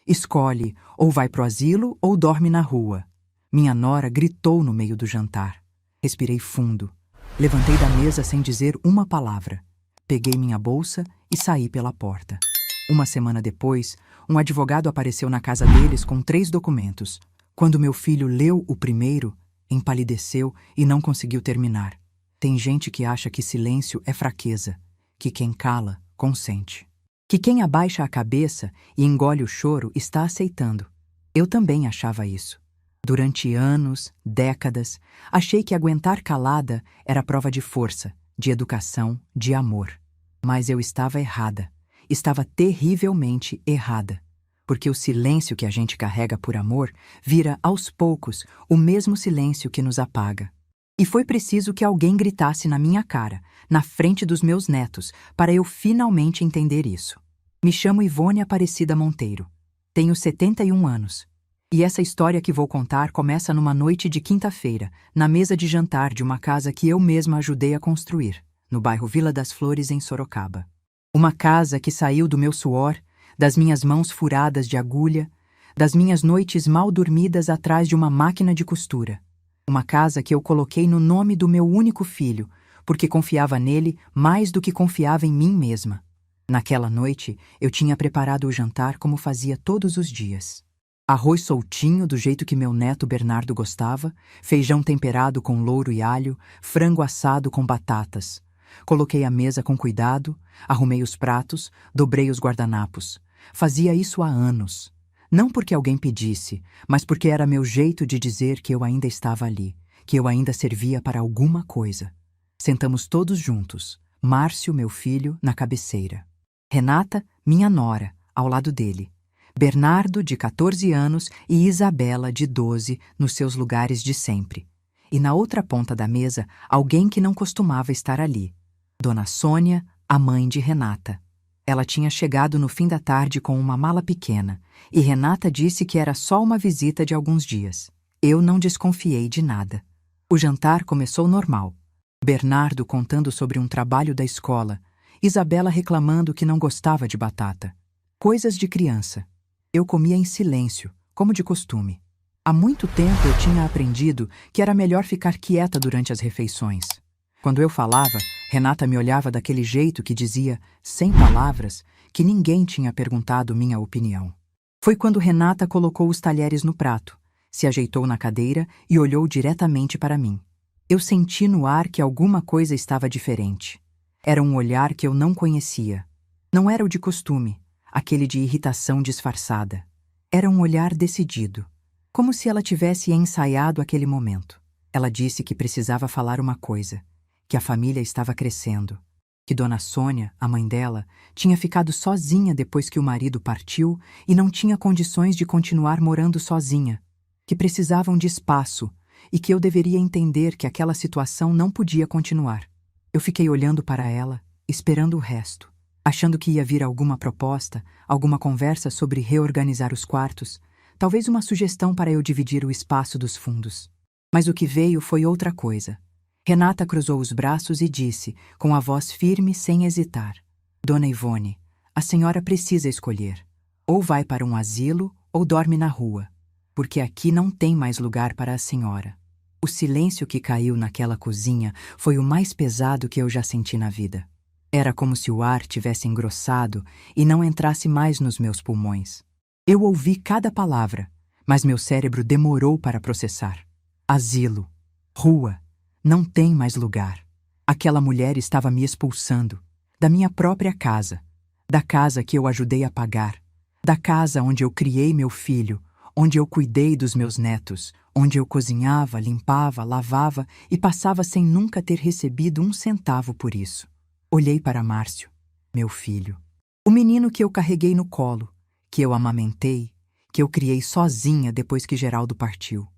Escolhe, ou vai pro asilo ou dorme na rua. Minha nora gritou no meio do jantar. Respirei fundo. Levantei da mesa sem dizer uma palavra. Peguei minha bolsa e saí pela porta. Uma semana depois, um advogado apareceu na casa deles com 3 documentos. Quando meu filho leu o primeiro, empalideceu e não conseguiu terminar. Tem gente que acha que silêncio é fraqueza, que quem cala, consente. Que quem abaixa a cabeça e engole o choro está aceitando. Eu também achava isso. Durante anos, décadas, achei que aguentar calada era prova de força, de educação, de amor. Mas eu estava errada. Estava terrivelmente errada. Porque o silêncio que a gente carrega por amor vira, aos poucos, o mesmo silêncio que nos apaga. E foi preciso que alguém gritasse na minha cara, na frente dos meus netos, para eu finalmente entender isso. Me chamo Ivone Aparecida Monteiro. Tenho 71 anos. E essa história que vou contar começa numa noite de quinta-feira, na mesa de jantar de uma casa que eu mesma ajudei a construir, no bairro Vila das Flores, em Sorocaba. Uma casa que saiu do meu suor, das minhas mãos furadas de agulha, das minhas noites mal dormidas atrás de uma máquina de costura. Uma casa que eu coloquei no nome do meu único filho, porque confiava nele mais do que confiava em mim mesma. Naquela noite, eu tinha preparado o jantar como fazia todos os dias. Arroz soltinho, do jeito que meu neto Bernardo gostava, feijão temperado com louro e alho, frango assado com batatas. Coloquei a mesa com cuidado, arrumei os pratos, dobrei os guardanapos. Fazia isso há anos. Não porque alguém pedisse, mas porque era meu jeito de dizer que eu ainda estava ali, que eu ainda servia para alguma coisa. Sentamos todos juntos, Márcio, meu filho, na cabeceira. Renata, minha nora, ao lado dele. Bernardo, de 14 anos, e Isabela, de 12, nos seus lugares de sempre. E na outra ponta da mesa, alguém que não costumava estar ali. Dona Sônia, a mãe de Renata. Ela tinha chegado no fim da tarde com uma mala pequena, e Renata disse que era só uma visita de alguns dias. Eu não desconfiei de nada. O jantar começou normal. Bernardo contando sobre um trabalho da escola, Isabela reclamando que não gostava de batata. Coisas de criança. Eu comia em silêncio, como de costume. Há muito tempo eu tinha aprendido que era melhor ficar quieta durante as refeições. Quando eu falava, Renata me olhava daquele jeito que dizia, sem palavras, que ninguém tinha perguntado minha opinião. Foi quando Renata colocou os talheres no prato, se ajeitou na cadeira e olhou diretamente para mim. Eu senti no ar que alguma coisa estava diferente. Era um olhar que eu não conhecia. Não era o de costume, aquele de irritação disfarçada. Era um olhar decidido, como se ela tivesse ensaiado aquele momento. Ela disse que precisava falar uma coisa, que a família estava crescendo, que Dona Sônia, a mãe dela, tinha ficado sozinha depois que o marido partiu e não tinha condições de continuar morando sozinha, que precisavam de espaço e que eu deveria entender que aquela situação não podia continuar. Eu fiquei olhando para ela, esperando o resto, achando que ia vir alguma proposta, alguma conversa sobre reorganizar os quartos, talvez uma sugestão para eu dividir o espaço dos fundos. Mas o que veio foi outra coisa. Renata cruzou os braços e disse, com a voz firme, sem hesitar: Dona Ivone, a senhora precisa escolher. Ou vai para um asilo ou dorme na rua, porque aqui não tem mais lugar para a senhora. O silêncio que caiu naquela cozinha foi o mais pesado que eu já senti na vida. Era como se o ar tivesse engrossado e não entrasse mais nos meus pulmões. Eu ouvi cada palavra, mas meu cérebro demorou para processar. Asilo, rua, não tem mais lugar. Aquela mulher estava me expulsando, da minha própria casa, da casa que eu ajudei a pagar, da casa onde eu criei meu filho, onde eu cuidei dos meus netos, onde eu cozinhava, limpava, lavava e passava sem nunca ter recebido um centavo por isso. Olhei para Márcio, meu filho, o menino que eu carreguei no colo, que eu amamentei, que eu criei sozinha depois que Geraldo partiu.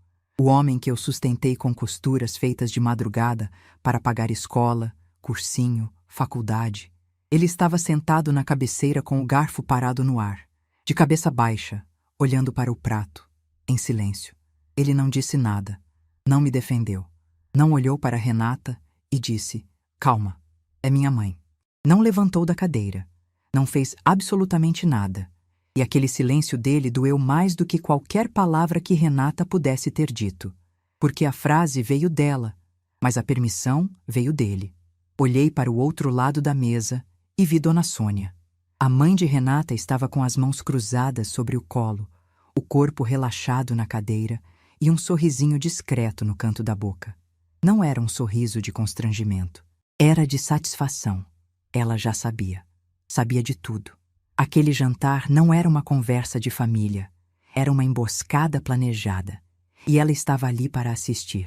O homem que eu sustentei com costuras feitas de madrugada para pagar escola, cursinho, faculdade. Ele estava sentado na cabeceira com o garfo parado no ar, de cabeça baixa, olhando para o prato, em silêncio. Ele não disse nada, não me defendeu, não olhou para Renata e disse: Calma, é minha mãe. Não levantou da cadeira, não fez absolutamente nada, E aquele silêncio dele doeu mais do que qualquer palavra que Renata pudesse ter dito. Porque a frase veio dela, mas a permissão veio dele. Olhei para o outro lado da mesa e vi Dona Sônia. A mãe de Renata estava com as mãos cruzadas sobre o colo, o corpo relaxado na cadeira e um sorrisinho discreto no canto da boca. Não era um sorriso de constrangimento. Era de satisfação. Ela já sabia. Sabia de tudo. Aquele jantar não era uma conversa de família. Era uma emboscada planejada. E ela estava ali para assistir.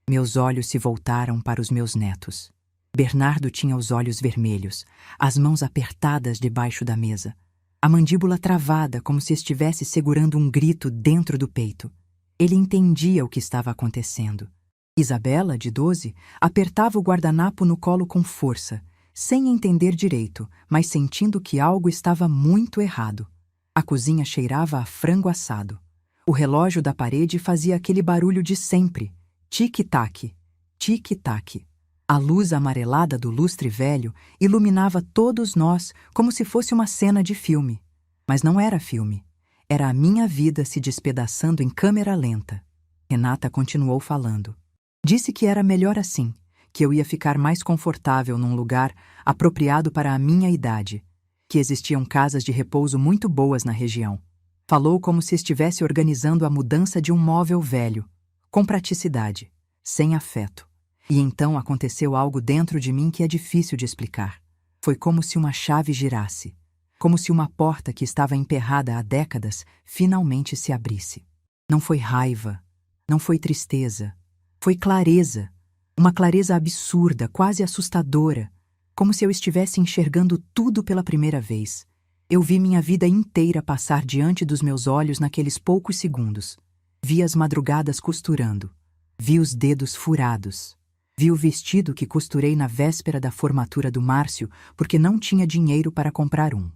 Meus olhos se voltaram para os meus netos. Bernardo tinha os olhos vermelhos, as mãos apertadas debaixo da mesa, a mandíbula travada como se estivesse segurando um grito dentro do peito. Ele entendia o que estava acontecendo. Isabela, de 12, apertava o guardanapo no colo com força, sem entender direito, mas sentindo que algo estava muito errado. A cozinha cheirava a frango assado. O relógio da parede fazia aquele barulho de sempre. Tic-tac, tic-tac. A luz amarelada do lustre velho iluminava todos nós como se fosse uma cena de filme. Mas não era filme. Era a minha vida se despedaçando em câmera lenta. Renata continuou falando. Disse que era melhor assim, que eu ia ficar mais confortável num lugar apropriado para a minha idade, que existiam casas de repouso muito boas na região. Falou como se estivesse organizando a mudança de um móvel velho, com praticidade, sem afeto. E então aconteceu algo dentro de mim que é difícil de explicar. Foi como se uma chave girasse, como se uma porta que estava emperrada há décadas finalmente se abrisse. Não foi raiva, não foi tristeza, foi clareza, uma clareza absurda, quase assustadora, como se eu estivesse enxergando tudo pela primeira vez. Eu vi minha vida inteira passar diante dos meus olhos naqueles poucos segundos. Vi as madrugadas costurando, vi os dedos furados. Vi o vestido que costurei na véspera da formatura do Márcio porque não tinha dinheiro para comprar um.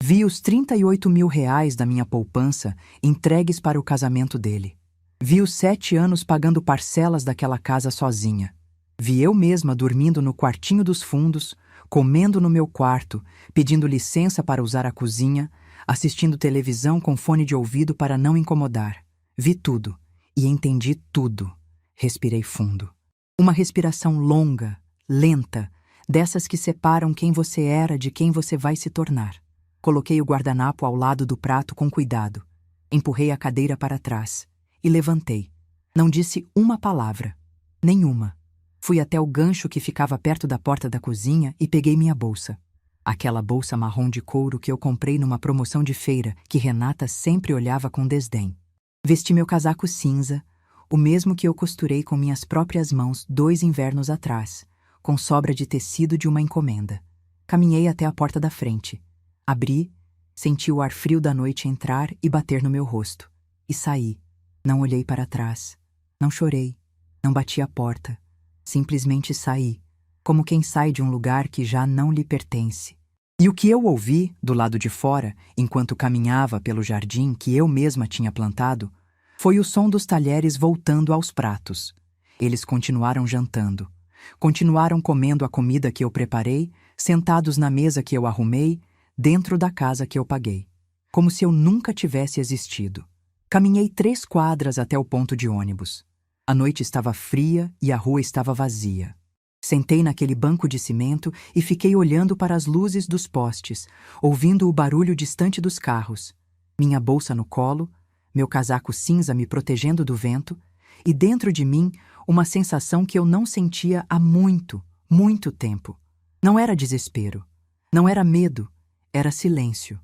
Vi os 38 mil reais da minha poupança entregues para o casamento dele. Vi os 7 anos pagando parcelas daquela casa sozinha. Vi eu mesma dormindo no quartinho dos fundos, comendo no meu quarto, pedindo licença para usar a cozinha, assistindo televisão com fone de ouvido para não incomodar. Vi tudo e entendi tudo. Respirei fundo. Uma respiração longa, lenta, dessas que separam quem você era de quem você vai se tornar. Coloquei o guardanapo ao lado do prato com cuidado. Empurrei a cadeira para trás e levantei. Não disse uma palavra. Nenhuma. Fui até o gancho que ficava perto da porta da cozinha e peguei minha bolsa. Aquela bolsa marrom de couro que eu comprei numa promoção de feira que Renata sempre olhava com desdém. Vesti meu casaco cinza, o mesmo que eu costurei com minhas próprias mãos 2 invernos atrás, com sobra de tecido de uma encomenda. Caminhei até a porta da frente. Abri, senti o ar frio da noite entrar e bater no meu rosto. E saí. Não olhei para trás. Não chorei. Não bati a porta. Simplesmente saí, como quem sai de um lugar que já não lhe pertence. E o que eu ouvi, do lado de fora, enquanto caminhava pelo jardim que eu mesma tinha plantado, foi o som dos talheres voltando aos pratos. Eles continuaram jantando. Continuaram comendo a comida que eu preparei, sentados na mesa que eu arrumei, dentro da casa que eu paguei. Como se eu nunca tivesse existido. Caminhei 3 quadras até o ponto de ônibus. A noite estava fria e a rua estava vazia. Sentei naquele banco de cimento e fiquei olhando para as luzes dos postes, ouvindo o barulho distante dos carros. Minha bolsa no colo, meu casaco cinza me protegendo do vento, e dentro de mim uma sensação que eu não sentia há muito, muito tempo. Não era desespero, não era medo, era silêncio.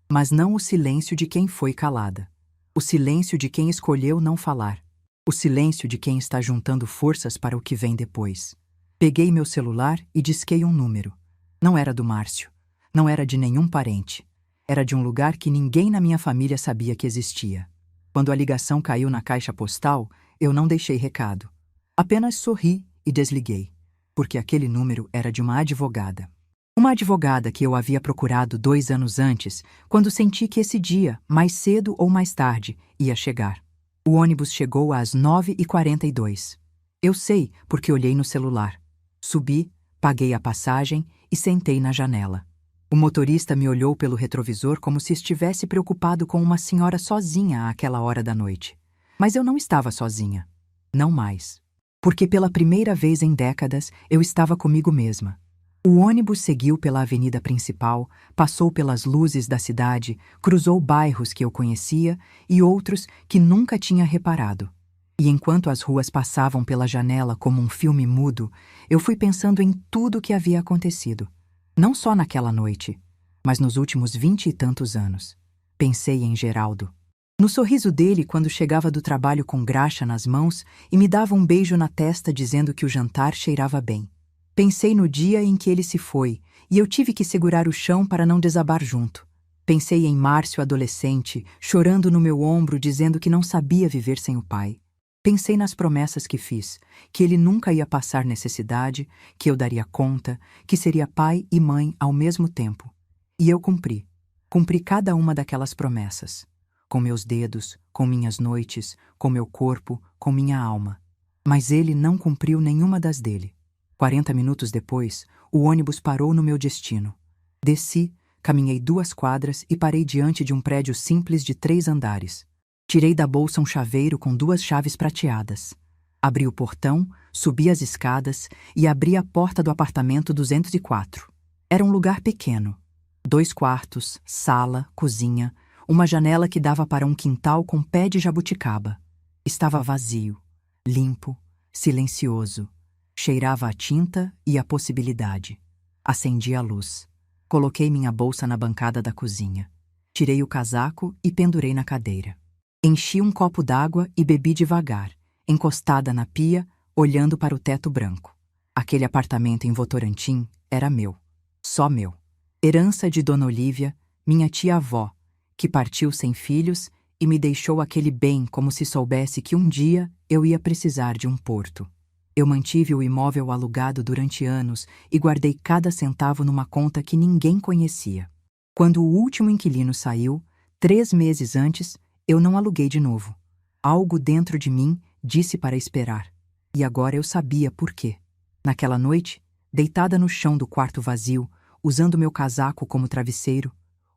Mas não o silêncio de quem foi calada. O silêncio de quem escolheu não falar. O silêncio de quem está juntando forças para o que vem depois. Peguei meu celular e disquei um número. Não era do Márcio, não era de nenhum parente. Era de um lugar que ninguém na minha família sabia que existia. Quando a ligação caiu na caixa postal, eu não deixei recado. Apenas sorri e desliguei, porque aquele número era de uma advogada. Uma advogada que eu havia procurado 2 anos antes, quando senti que esse dia, mais cedo ou mais tarde, ia chegar. O ônibus chegou às 9h42. Eu sei porque olhei no celular. Subi, paguei a passagem e sentei na janela. O motorista me olhou pelo retrovisor como se estivesse preocupado com uma senhora sozinha àquela hora da noite. Mas eu não estava sozinha. Não mais. Porque pela primeira vez em décadas eu estava comigo mesma. O ônibus seguiu pela avenida principal, passou pelas luzes da cidade, cruzou bairros que eu conhecia e outros que nunca tinha reparado. E enquanto as ruas passavam pela janela como um filme mudo, eu fui pensando em tudo o que havia acontecido. Não só naquela noite, mas nos últimos 20 e tantos anos. Pensei em Geraldo. No sorriso dele quando chegava do trabalho com graxa nas mãos e me dava um beijo na testa dizendo que o jantar cheirava bem. Pensei no dia em que ele se foi e eu tive que segurar o chão para não desabar junto. Pensei em Márcio adolescente, chorando no meu ombro dizendo que não sabia viver sem o pai. Pensei nas promessas que fiz, que ele nunca ia passar necessidade, que eu daria conta, que seria pai e mãe ao mesmo tempo. E eu cumpri. Cumpri cada uma daquelas promessas. Com meus dedos, com minhas noites, com meu corpo, com minha alma. Mas ele não cumpriu nenhuma das dele. 40 minutos depois, o ônibus parou no meu destino. Desci, caminhei 2 quadras e parei diante de um prédio simples de 3 andares. Tirei da bolsa um chaveiro com 2 chaves prateadas. Abri o portão, subi as escadas e abri a porta do apartamento 204. Era um lugar pequeno. 2 quartos, sala, cozinha, uma janela que dava para um quintal com pé de jabuticaba. Estava vazio, limpo, silencioso. Cheirava a tinta e a possibilidade. Acendi a luz. Coloquei minha bolsa na bancada da cozinha. Tirei o casaco e pendurei na cadeira. Enchi um copo d'água e bebi devagar, encostada na pia, olhando para o teto branco. Aquele apartamento em Votorantim era meu. Só meu. Herança de Dona Olívia, minha tia-avó, que partiu sem filhos e me deixou aquele bem como se soubesse que um dia eu ia precisar de um porto. Eu mantive o imóvel alugado durante anos e guardei cada centavo numa conta que ninguém conhecia. Quando o último inquilino saiu, 3 meses antes, eu não aluguei de novo. Algo dentro de mim disse para esperar. E agora eu sabia por quê. Naquela noite, deitada no chão do quarto vazio, usando meu casaco como travesseiro,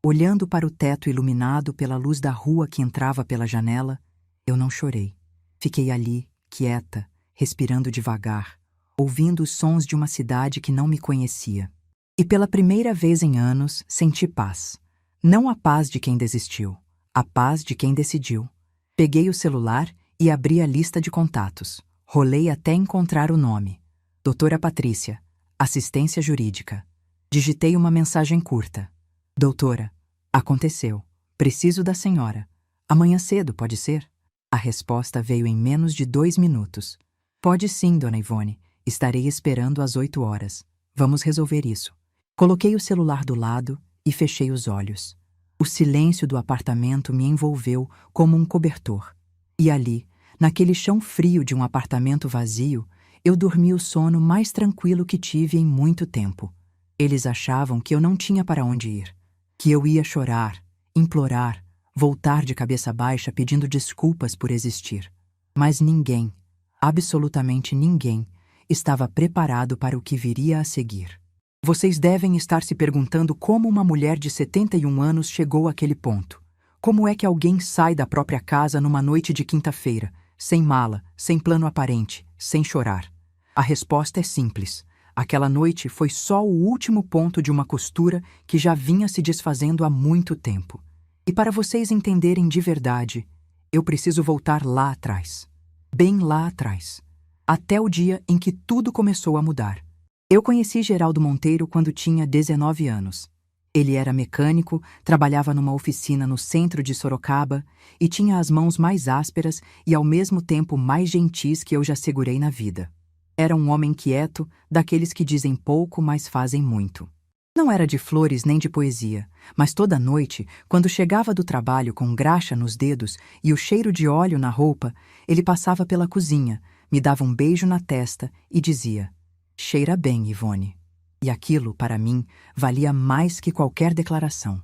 olhando para o teto iluminado pela luz da rua que entrava pela janela, eu não chorei. Fiquei ali, quieta, respirando devagar, ouvindo os sons de uma cidade que não me conhecia. E pela primeira vez em anos, senti paz. Não a paz de quem desistiu, a paz de quem decidiu. Peguei o celular e abri a lista de contatos. Rolei até encontrar o nome. Doutora Patrícia, assistência jurídica. Digitei uma mensagem curta. Doutora, aconteceu. Preciso da senhora. Amanhã cedo, pode ser? A resposta veio em menos de 2 minutos. Pode sim, dona Ivone. Estarei esperando às 8 horas. Vamos resolver isso. Coloquei o celular do lado e fechei os olhos. O silêncio do apartamento me envolveu como um cobertor. E ali, naquele chão frio de um apartamento vazio, eu dormi o sono mais tranquilo que tive em muito tempo. Eles achavam que eu não tinha para onde ir, que eu ia chorar, implorar, voltar de cabeça baixa pedindo desculpas por existir. Mas ninguém, absolutamente ninguém, estava preparado para o que viria a seguir. Vocês devem estar se perguntando como uma mulher de 71 anos chegou àquele ponto. Como é que alguém sai da própria casa numa noite de quinta-feira, sem mala, sem plano aparente, sem chorar? A resposta é simples. Aquela noite foi só o último ponto de uma costura que já vinha se desfazendo há muito tempo. E para vocês entenderem de verdade, eu preciso voltar lá atrás. Bem lá atrás. Até o dia em que tudo começou a mudar. Eu conheci Geraldo Monteiro quando tinha 19 anos. Ele era mecânico, trabalhava numa oficina no centro de Sorocaba e tinha as mãos mais ásperas e ao mesmo tempo mais gentis que eu já segurei na vida. Era um homem quieto, daqueles que dizem pouco, mas fazem muito. Não era de flores nem de poesia, mas toda noite, quando chegava do trabalho com graxa nos dedos e o cheiro de óleo na roupa, ele passava pela cozinha, me dava um beijo na testa e dizia: "Cheira bem, Ivone." E aquilo, para mim, valia mais que qualquer declaração.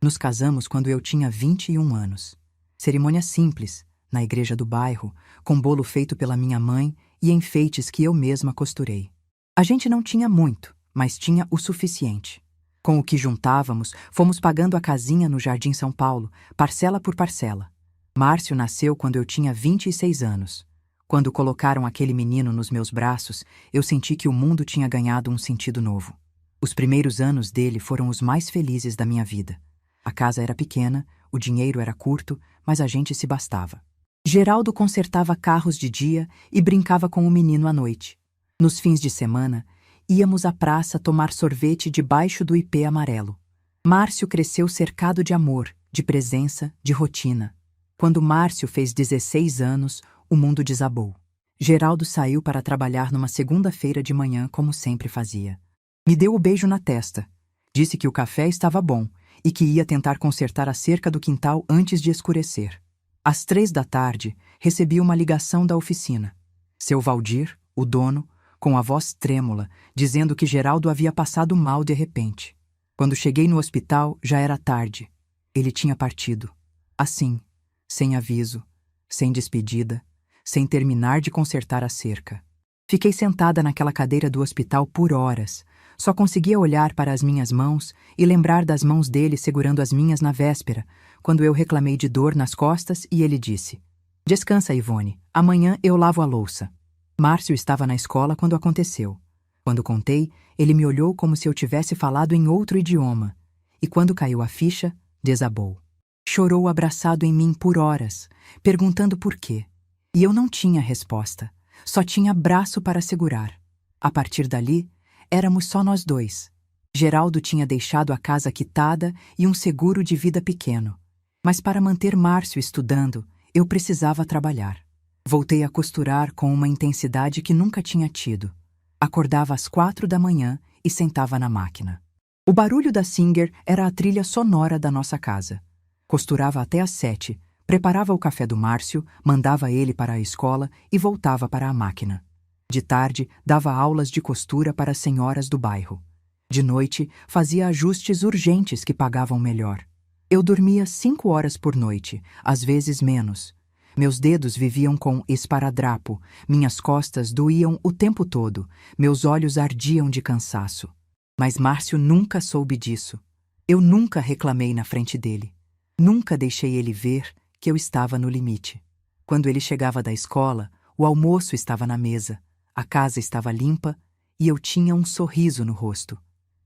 Nos casamos quando eu tinha 21 anos. Cerimônia simples, na igreja do bairro, com bolo feito pela minha mãe e enfeites que eu mesma costurei. A gente não tinha muito, mas tinha o suficiente. Com o que juntávamos, fomos pagando a casinha no Jardim São Paulo, parcela por parcela. Márcio nasceu quando eu tinha 26 anos. Quando colocaram aquele menino nos meus braços, eu senti que o mundo tinha ganhado um sentido novo. Os primeiros anos dele foram os mais felizes da minha vida. A casa era pequena, o dinheiro era curto, mas a gente se bastava. Geraldo consertava carros de dia e brincava com o menino à noite. Nos fins de semana, íamos à praça tomar sorvete debaixo do ipê amarelo. Márcio cresceu cercado de amor, de presença, de rotina. Quando Márcio fez 16 anos, o mundo desabou. Geraldo saiu para trabalhar numa segunda-feira de manhã, como sempre fazia. Me deu o beijo na testa. Disse que o café estava bom e que ia tentar consertar a cerca do quintal antes de escurecer. Às 3 da tarde, recebi uma ligação da oficina. Seu Valdir, o dono, com a voz trêmula, dizendo que Geraldo havia passado mal de repente. Quando cheguei no hospital, já era tarde. Ele tinha partido. Assim, sem aviso, sem despedida, sem terminar de consertar a cerca. Fiquei sentada naquela cadeira do hospital por horas. Só conseguia olhar para as minhas mãos e lembrar das mãos dele segurando as minhas na véspera, quando eu reclamei de dor nas costas e ele disse: "Descansa, Ivone, amanhã eu lavo a louça." Márcio estava na escola quando aconteceu. Quando contei, ele me olhou como se eu tivesse falado em outro idioma. E quando caiu a ficha, desabou. Chorou abraçado em mim por horas, perguntando por quê. E eu não tinha resposta, só tinha braço para segurar. A partir dali, éramos só nós dois. Geraldo tinha deixado a casa quitada e um seguro de vida pequeno. Mas para manter Márcio estudando, eu precisava trabalhar. Voltei a costurar com uma intensidade que nunca tinha tido. Acordava às 4 da manhã e sentava na máquina. O barulho da Singer era a trilha sonora da nossa casa. Costurava até às 7, preparava o café do Márcio, mandava ele para a escola e voltava para a máquina. De tarde, dava aulas de costura para as senhoras do bairro. De noite, fazia ajustes urgentes que pagavam melhor. Eu dormia 5 horas por noite, às vezes menos. Meus dedos viviam com esparadrapo, minhas costas doíam o tempo todo, meus olhos ardiam de cansaço. Mas Márcio nunca soube disso. Eu nunca reclamei na frente dele. Nunca deixei ele ver que eu estava no limite. Quando ele chegava da escola, o almoço estava na mesa, a casa estava limpa e eu tinha um sorriso no rosto,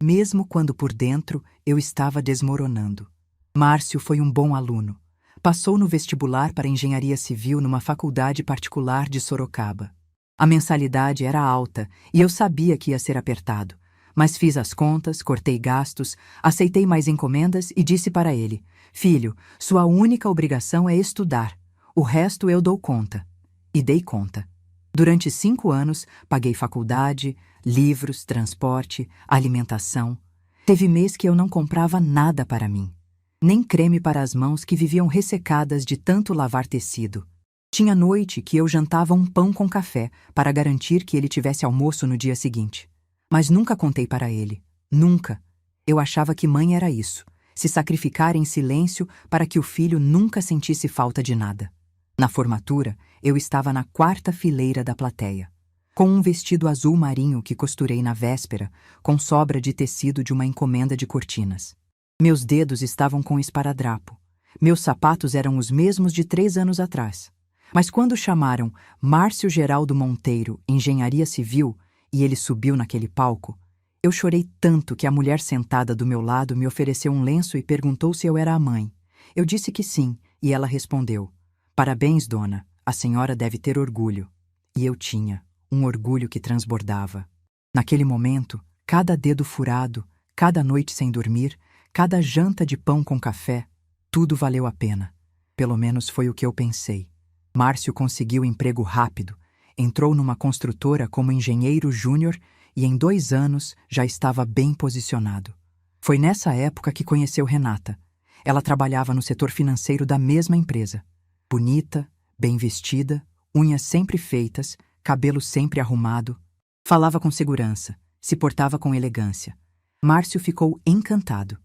mesmo quando por dentro eu estava desmoronando. Márcio foi um bom aluno. Passou no vestibular para engenharia civil numa faculdade particular de Sorocaba. A mensalidade era alta e eu sabia que ia ser apertado, mas fiz as contas, cortei gastos, aceitei mais encomendas e disse para ele: "Filho, sua única obrigação é estudar. O resto eu dou conta." E dei conta. Durante 5 anos, paguei faculdade, livros, transporte, alimentação. Teve mês que eu não comprava nada para mim. Nem creme para as mãos que viviam ressecadas de tanto lavar tecido. Tinha noite que eu jantava um pão com café para garantir que ele tivesse almoço no dia seguinte. Mas nunca contei para ele. Nunca. Eu achava que mãe era isso. Se sacrificar em silêncio para que o filho nunca sentisse falta de nada. Na formatura, eu estava na 4ª fileira da plateia, com um vestido azul marinho que costurei na véspera, com sobra de tecido de uma encomenda de cortinas. Meus dedos estavam com esparadrapo. Meus sapatos eram os mesmos de 3 anos atrás. Mas quando chamaram Márcio Geraldo Monteiro, Engenharia Civil, e ele subiu naquele palco, eu chorei tanto que a mulher sentada do meu lado me ofereceu um lenço e perguntou se eu era a mãe. Eu disse que sim, e ela respondeu: "Parabéns, dona, a senhora deve ter orgulho." E eu tinha, um orgulho que transbordava. Naquele momento, cada dedo furado, cada noite sem dormir, cada janta de pão com café, tudo valeu a pena. Pelo menos foi o que eu pensei. Márcio conseguiu emprego rápido, entrou numa construtora como engenheiro júnior e em 2 anos já estava bem posicionado. Foi nessa época que conheceu Renata. Ela trabalhava no setor financeiro da mesma empresa. Bonita, bem vestida, unhas sempre feitas, cabelo sempre arrumado. Falava com segurança, se portava com elegância. Márcio ficou encantado.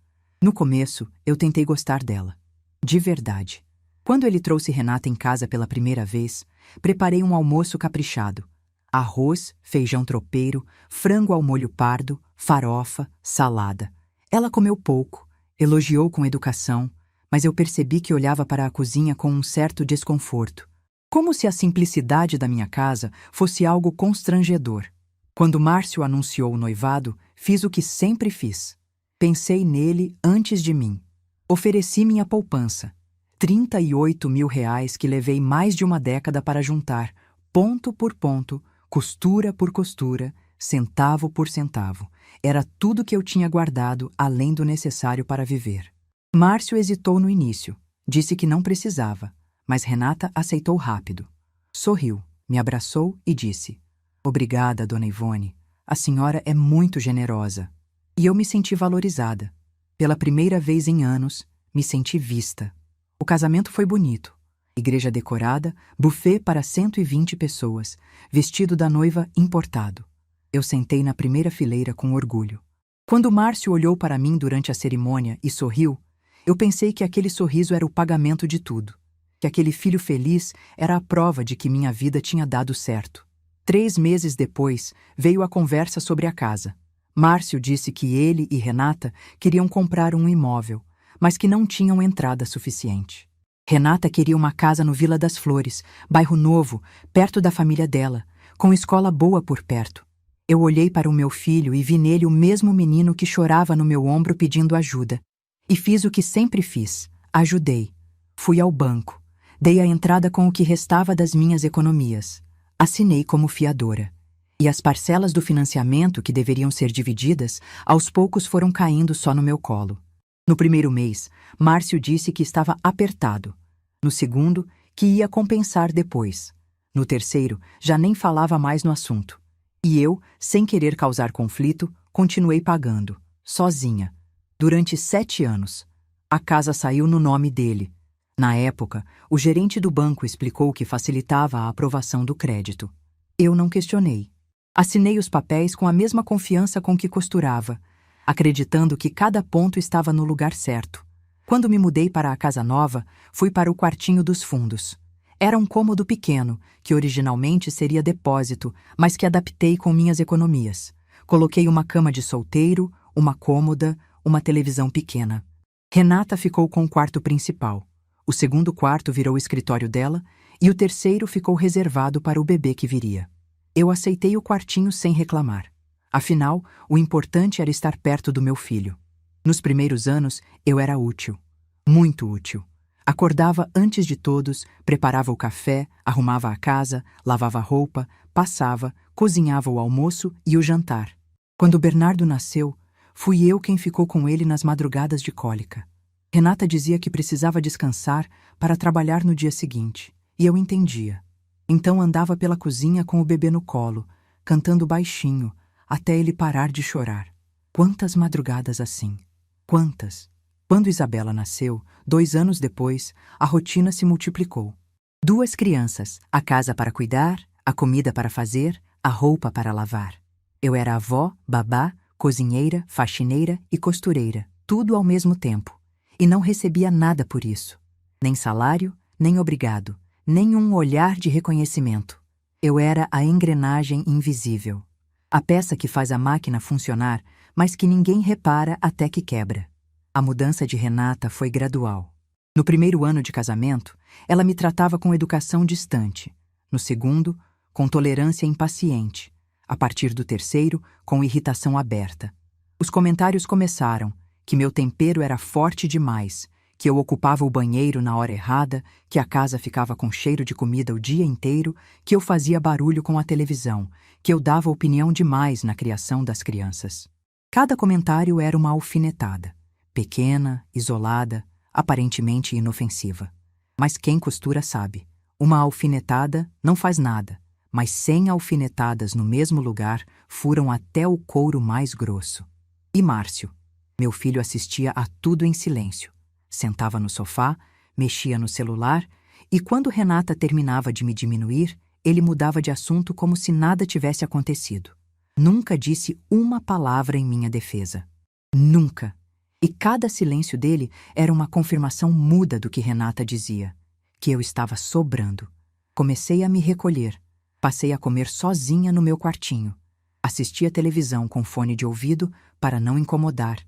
No começo, eu tentei gostar dela. De verdade. Quando ele trouxe Renata em casa pela primeira vez, preparei um almoço caprichado. Arroz, feijão tropeiro, frango ao molho pardo, farofa, salada. Ela comeu pouco, elogiou com educação, mas eu percebi que olhava para a cozinha com um certo desconforto, como se a simplicidade da minha casa fosse algo constrangedor. Quando Márcio anunciou o noivado, fiz o que sempre fiz. Pensei nele antes de mim. Ofereci minha poupança. 38 mil reais que levei mais de uma década para juntar, ponto por ponto, costura por costura, centavo por centavo. Era tudo que eu tinha guardado, além do necessário para viver. Márcio hesitou no início. Disse que não precisava, mas Renata aceitou rápido. Sorriu, me abraçou e disse: "Obrigada, dona Ivone. A senhora é muito generosa." E eu me senti valorizada. Pela primeira vez em anos, me senti vista. O casamento foi bonito. Igreja decorada, buffet para 120 pessoas, vestido da noiva importado. Eu sentei na primeira fileira com orgulho. Quando Márcio olhou para mim durante a cerimônia e sorriu, eu pensei que aquele sorriso era o pagamento de tudo, que aquele filho feliz era a prova de que minha vida tinha dado certo. 3 meses depois, veio a conversa sobre a casa. Márcio disse que ele e Renata queriam comprar um imóvel, mas que não tinham entrada suficiente. Renata queria uma casa no Vila das Flores, bairro novo, perto da família dela, com escola boa por perto. Eu olhei para o meu filho e vi nele o mesmo menino que chorava no meu ombro pedindo ajuda. E fiz o que sempre fiz, ajudei. Fui ao banco, dei a entrada com o que restava das minhas economias. Assinei como fiadora. E as parcelas do financiamento que deveriam ser divididas, aos poucos foram caindo só no meu colo. No primeiro mês, Márcio disse que estava apertado. No segundo, que ia compensar depois. No terceiro, já nem falava mais no assunto. E eu, sem querer causar conflito, continuei pagando, sozinha. Durante 7 anos. A casa saiu no nome dele. Na época, o gerente do banco explicou que facilitava a aprovação do crédito. Eu não questionei. Assinei os papéis com a mesma confiança com que costurava, acreditando que cada ponto estava no lugar certo. Quando me mudei para a casa nova, fui para o quartinho dos fundos. Era um cômodo pequeno, que originalmente seria depósito, mas que adaptei com minhas economias. Coloquei uma cama de solteiro, uma cômoda, uma televisão pequena. Renata ficou com o quarto principal. O segundo quarto virou o escritório dela e o terceiro ficou reservado para o bebê que viria. Eu aceitei o quartinho sem reclamar. Afinal, o importante era estar perto do meu filho. Nos primeiros anos, eu era útil. Muito útil. Acordava antes de todos, preparava o café, arrumava a casa, lavava a roupa, passava, cozinhava o almoço e o jantar. Quando Bernardo nasceu, fui eu quem ficou com ele nas madrugadas de cólica. Renata dizia que precisava descansar para trabalhar no dia seguinte, e eu entendia. Então andava pela cozinha com o bebê no colo, cantando baixinho, até ele parar de chorar. Quantas madrugadas assim? Quantas? Quando Isabela nasceu, 2 anos depois, a rotina se multiplicou. 2 crianças, a casa para cuidar, a comida para fazer, a roupa para lavar. Eu era avó, babá, cozinheira, faxineira e costureira, tudo ao mesmo tempo. E não recebia nada por isso. Nem salário, nem obrigado, nem um olhar de reconhecimento. Eu era a engrenagem invisível. A peça que faz a máquina funcionar, mas que ninguém repara até que quebra. A mudança de Renata foi gradual. No primeiro ano de casamento, ela me tratava com educação distante. No segundo, com tolerância impaciente. A partir do terceiro, com irritação aberta. Os comentários começaram, que meu tempero era forte demais, que eu ocupava o banheiro na hora errada, que a casa ficava com cheiro de comida o dia inteiro, que eu fazia barulho com a televisão, que eu dava opinião demais na criação das crianças. Cada comentário era uma alfinetada, pequena, isolada, aparentemente inofensiva. Mas quem costura sabe, uma alfinetada não faz nada, mas 100 alfinetadas no mesmo lugar furam até o couro mais grosso. E Márcio? Meu filho assistia a tudo em silêncio. Sentava no sofá, mexia no celular e, quando Renata terminava de me diminuir, ele mudava de assunto como se nada tivesse acontecido. Nunca disse uma palavra em minha defesa. Nunca. E cada silêncio dele era uma confirmação muda do que Renata dizia, que eu estava sobrando. Comecei a me recolher. Passei a comer sozinha no meu quartinho. Assistia televisão com fone de ouvido para não incomodar.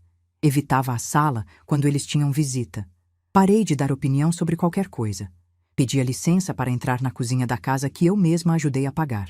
Evitava a sala quando eles tinham visita. Parei de dar opinião sobre qualquer coisa. Pedia licença para entrar na cozinha da casa que eu mesma ajudei a pagar.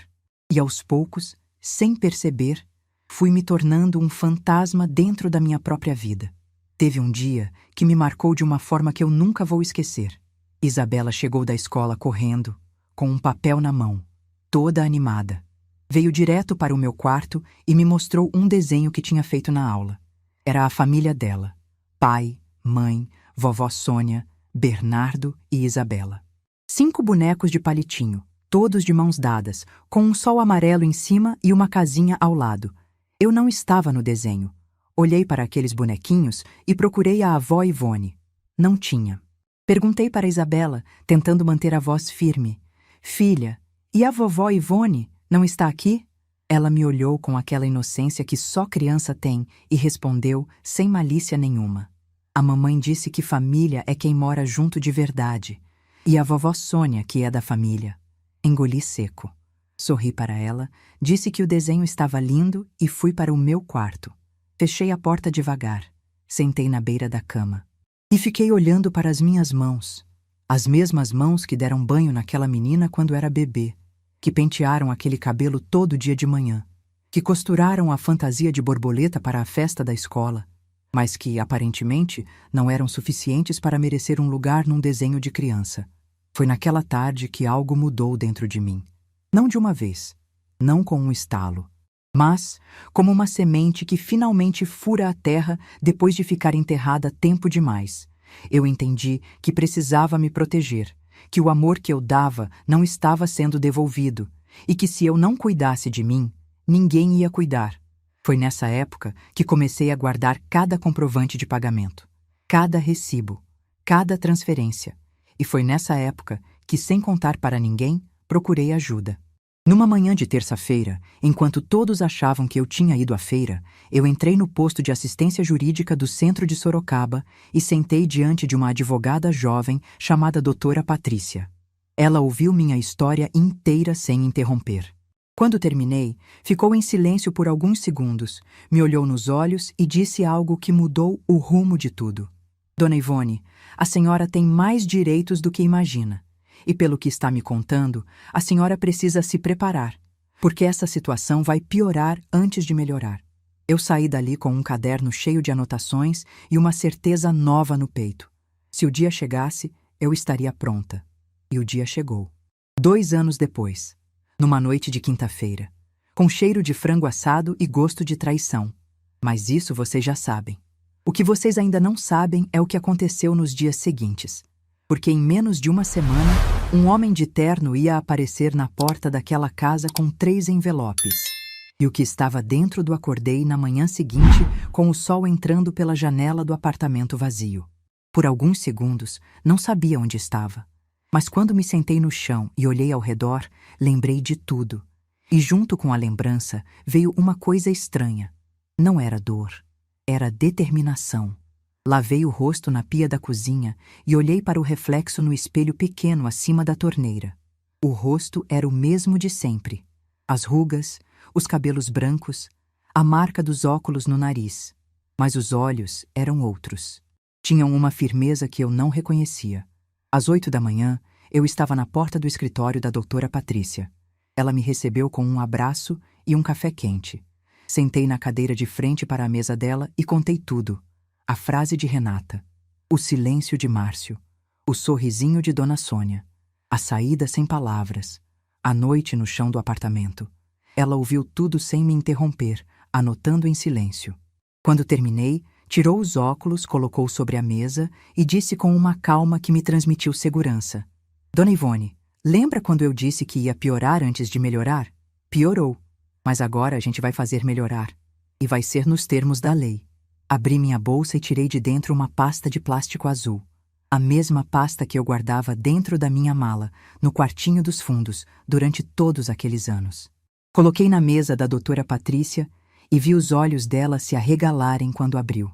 E aos poucos, sem perceber, fui me tornando um fantasma dentro da minha própria vida. Teve um dia que me marcou de uma forma que eu nunca vou esquecer. Isabela chegou da escola correndo, com um papel na mão, toda animada. Veio direto para o meu quarto e me mostrou um desenho que tinha feito na aula. Era a família dela: pai, mãe, vovó Sônia, Bernardo e Isabela. 5 bonecos de palitinho, todos de mãos dadas, com um sol amarelo em cima e uma casinha ao lado. Eu não estava no desenho. Olhei para aqueles bonequinhos e procurei a avó Ivone. Não tinha. Perguntei para Isabela, tentando manter a voz firme: Filha, e a vovó Ivone não está aqui? Ela me olhou com aquela inocência que só criança tem e respondeu sem malícia nenhuma: A mamãe disse que família é quem mora junto de verdade. E a vovó Sônia que é da família. Engoli seco. Sorri para ela, disse que o desenho estava lindo e fui para o meu quarto. Fechei a porta devagar, sentei na beira da cama. E fiquei olhando para as minhas mãos. As mesmas mãos que deram banho naquela menina quando era bebê, que pentearam aquele cabelo todo dia de manhã, que costuraram a fantasia de borboleta para a festa da escola, mas que, aparentemente, não eram suficientes para merecer um lugar num desenho de criança. Foi naquela tarde que algo mudou dentro de mim. Não de uma vez, não com um estalo, mas como uma semente que finalmente fura a terra depois de ficar enterrada tempo demais. Eu entendi que precisava me proteger, que o amor que eu dava não estava sendo devolvido e que se eu não cuidasse de mim, ninguém ia cuidar. Foi nessa época que comecei a guardar cada comprovante de pagamento, cada recibo, cada transferência. E foi nessa época que, sem contar para ninguém, procurei ajuda. Numa manhã de terça-feira, enquanto todos achavam que eu tinha ido à feira, eu entrei no posto de assistência jurídica do centro de Sorocaba e sentei diante de uma advogada jovem chamada doutora Patrícia. Ela ouviu minha história inteira sem interromper. Quando terminei, ficou em silêncio por alguns segundos, me olhou nos olhos e disse algo que mudou o rumo de tudo. Dona Ivone, a senhora tem mais direitos do que imagina. E pelo que está me contando, a senhora precisa se preparar, porque essa situação vai piorar antes de melhorar. Eu saí dali com um caderno cheio de anotações e uma certeza nova no peito. Se o dia chegasse, eu estaria pronta. E o dia chegou. 2 anos depois, numa noite de quinta-feira, com cheiro de frango assado e gosto de traição. Mas isso vocês já sabem. O que vocês ainda não sabem é o que aconteceu nos dias seguintes. Porque em menos de uma semana, um homem de terno ia aparecer na porta daquela casa com 3 envelopes. E o que estava dentro do acordei na manhã seguinte, com o sol entrando pela janela do apartamento vazio. Por alguns segundos, não sabia onde estava. Mas quando me sentei no chão e olhei ao redor, lembrei de tudo. E junto com a lembrança, veio uma coisa estranha. Não era dor, era determinação. Lavei o rosto na pia da cozinha e olhei para o reflexo no espelho pequeno acima da torneira. O rosto era o mesmo de sempre. As rugas, os cabelos brancos, a marca dos óculos no nariz. Mas os olhos eram outros. Tinham uma firmeza que eu não reconhecia. Às 8 da manhã, eu estava na porta do escritório da doutora Patrícia. Ela me recebeu com um abraço e um café quente. Sentei na cadeira de frente para a mesa dela e contei tudo. A frase de Renata, o silêncio de Márcio, o sorrisinho de Dona Sônia, a saída sem palavras, a noite no chão do apartamento. Ela ouviu tudo sem me interromper, anotando em silêncio. Quando terminei, tirou os óculos, colocou sobre a mesa e disse com uma calma que me transmitiu segurança: Dona Ivone, lembra quando eu disse que ia piorar antes de melhorar? Piorou. Mas agora a gente vai fazer melhorar. E vai ser nos termos da lei. Abri minha bolsa e tirei de dentro uma pasta de plástico azul. A mesma pasta que eu guardava dentro da minha mala, no quartinho dos fundos, durante todos aqueles anos. Coloquei na mesa da doutora Patrícia e vi os olhos dela se arregalarem quando abriu.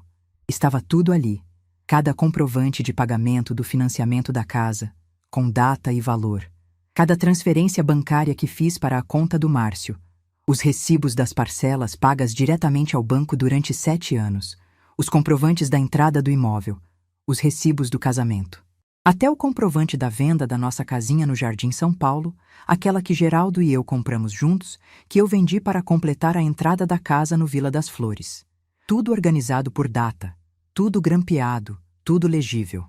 Estava tudo ali. Cada comprovante de pagamento do financiamento da casa, com data e valor. Cada transferência bancária que fiz para a conta do Márcio. Os recibos das parcelas pagas diretamente ao banco durante 7 anos. os comprovantes da entrada do imóvel, os recibos do casamento. Até o comprovante da venda da nossa casinha no Jardim São Paulo, aquela que Geraldo e eu compramos juntos, que eu vendi para completar a entrada da casa no Vila das Flores. Tudo organizado por data, tudo grampeado, tudo legível.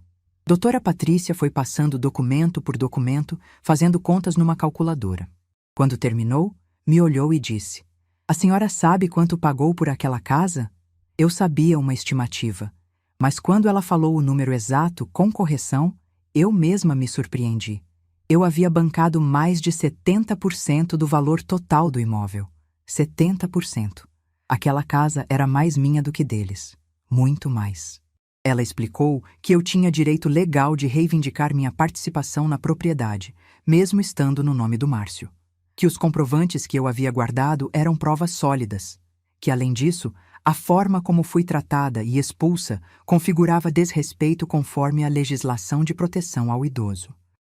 Doutora Patrícia foi passando documento por documento, fazendo contas numa calculadora. Quando terminou, me olhou e disse: "A senhora sabe quanto pagou por aquela casa?" Eu sabia uma estimativa, mas quando ela falou o número exato, com correção, eu mesma me surpreendi. Eu havia bancado mais de 70% do valor total do imóvel. 70%. Aquela casa era mais minha do que deles. Muito mais. Ela explicou que eu tinha direito legal de reivindicar minha participação na propriedade, mesmo estando no nome do Márcio. Que os comprovantes que eu havia guardado eram provas sólidas. Que, além disso, a forma como fui tratada e expulsa configurava desrespeito conforme a legislação de proteção ao idoso.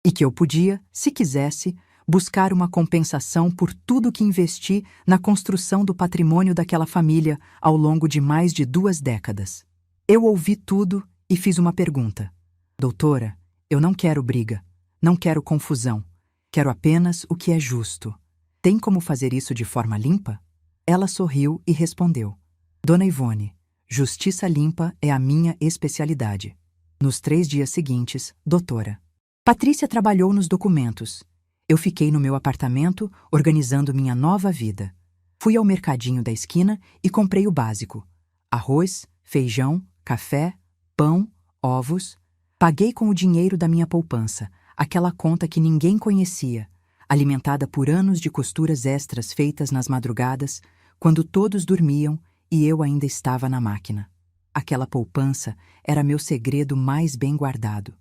E que eu podia, se quisesse, buscar uma compensação por tudo que investi na construção do patrimônio daquela família ao longo de mais de 2 décadas. Eu ouvi tudo e fiz uma pergunta. "Doutora, eu não quero briga, não quero confusão, quero apenas o que é justo. Tem como fazer isso de forma limpa?" Ela sorriu e respondeu: "Dona Ivone, justiça limpa é a minha especialidade." Nos 3 dias seguintes, doutora Patrícia trabalhou nos documentos. Eu fiquei no meu apartamento, organizando minha nova vida. Fui ao mercadinho da esquina e comprei o básico: arroz, feijão, café, pão, ovos. Paguei com o dinheiro da minha poupança, aquela conta que ninguém conhecia, alimentada por anos de costuras extras feitas nas madrugadas, quando todos dormiam e eu ainda estava na máquina. Aquela poupança era meu segredo mais bem guardado.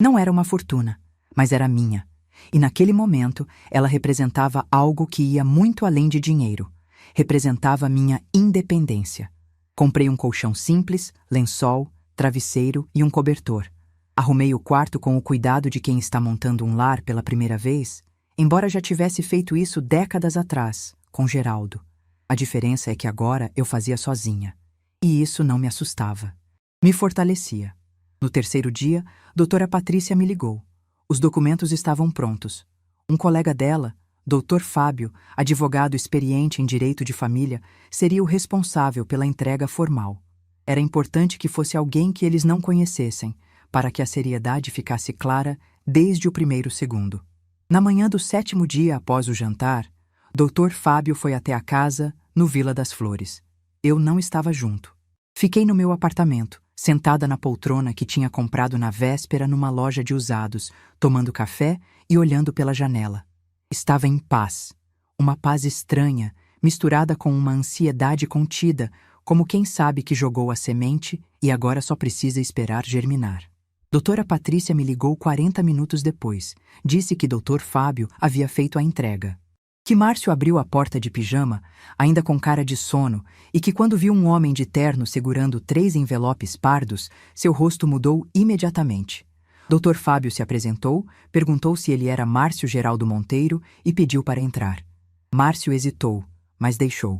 Não era uma fortuna, mas era minha. E naquele momento, ela representava algo que ia muito além de dinheiro. Representava minha independência. Comprei um colchão simples, lençol, travesseiro e um cobertor. Arrumei o quarto com o cuidado de quem está montando um lar pela primeira vez, embora já tivesse feito isso décadas atrás, com Geraldo. A diferença é que agora eu fazia sozinha. E isso não me assustava. Me fortalecia. No 3º dia, doutora Patrícia me ligou. Os documentos estavam prontos. Um colega dela, Dr. Fábio, advogado experiente em direito de família, seria o responsável pela entrega formal. Era importante que fosse alguém que eles não conhecessem, para que a seriedade ficasse clara desde o 1º segundo. Na manhã do 7º dia após o jantar, Dr. Fábio foi até a casa, no Vila das Flores. Eu não estava junto. Fiquei no meu apartamento, sentada na poltrona que tinha comprado na véspera numa loja de usados, tomando café e olhando pela janela. Estava em paz. Uma paz estranha, misturada com uma ansiedade contida, como quem sabe que jogou a semente e agora só precisa esperar germinar. Doutora Patrícia me ligou 40 minutos depois. Disse que Dr. Fábio havia feito a entrega. Que Márcio abriu a porta de pijama, ainda com cara de sono, e que quando viu um homem de terno segurando 3 envelopes pardos, seu rosto mudou imediatamente. Dr. Fábio se apresentou, perguntou se ele era Márcio Geraldo Monteiro e pediu para entrar. Márcio hesitou, mas deixou.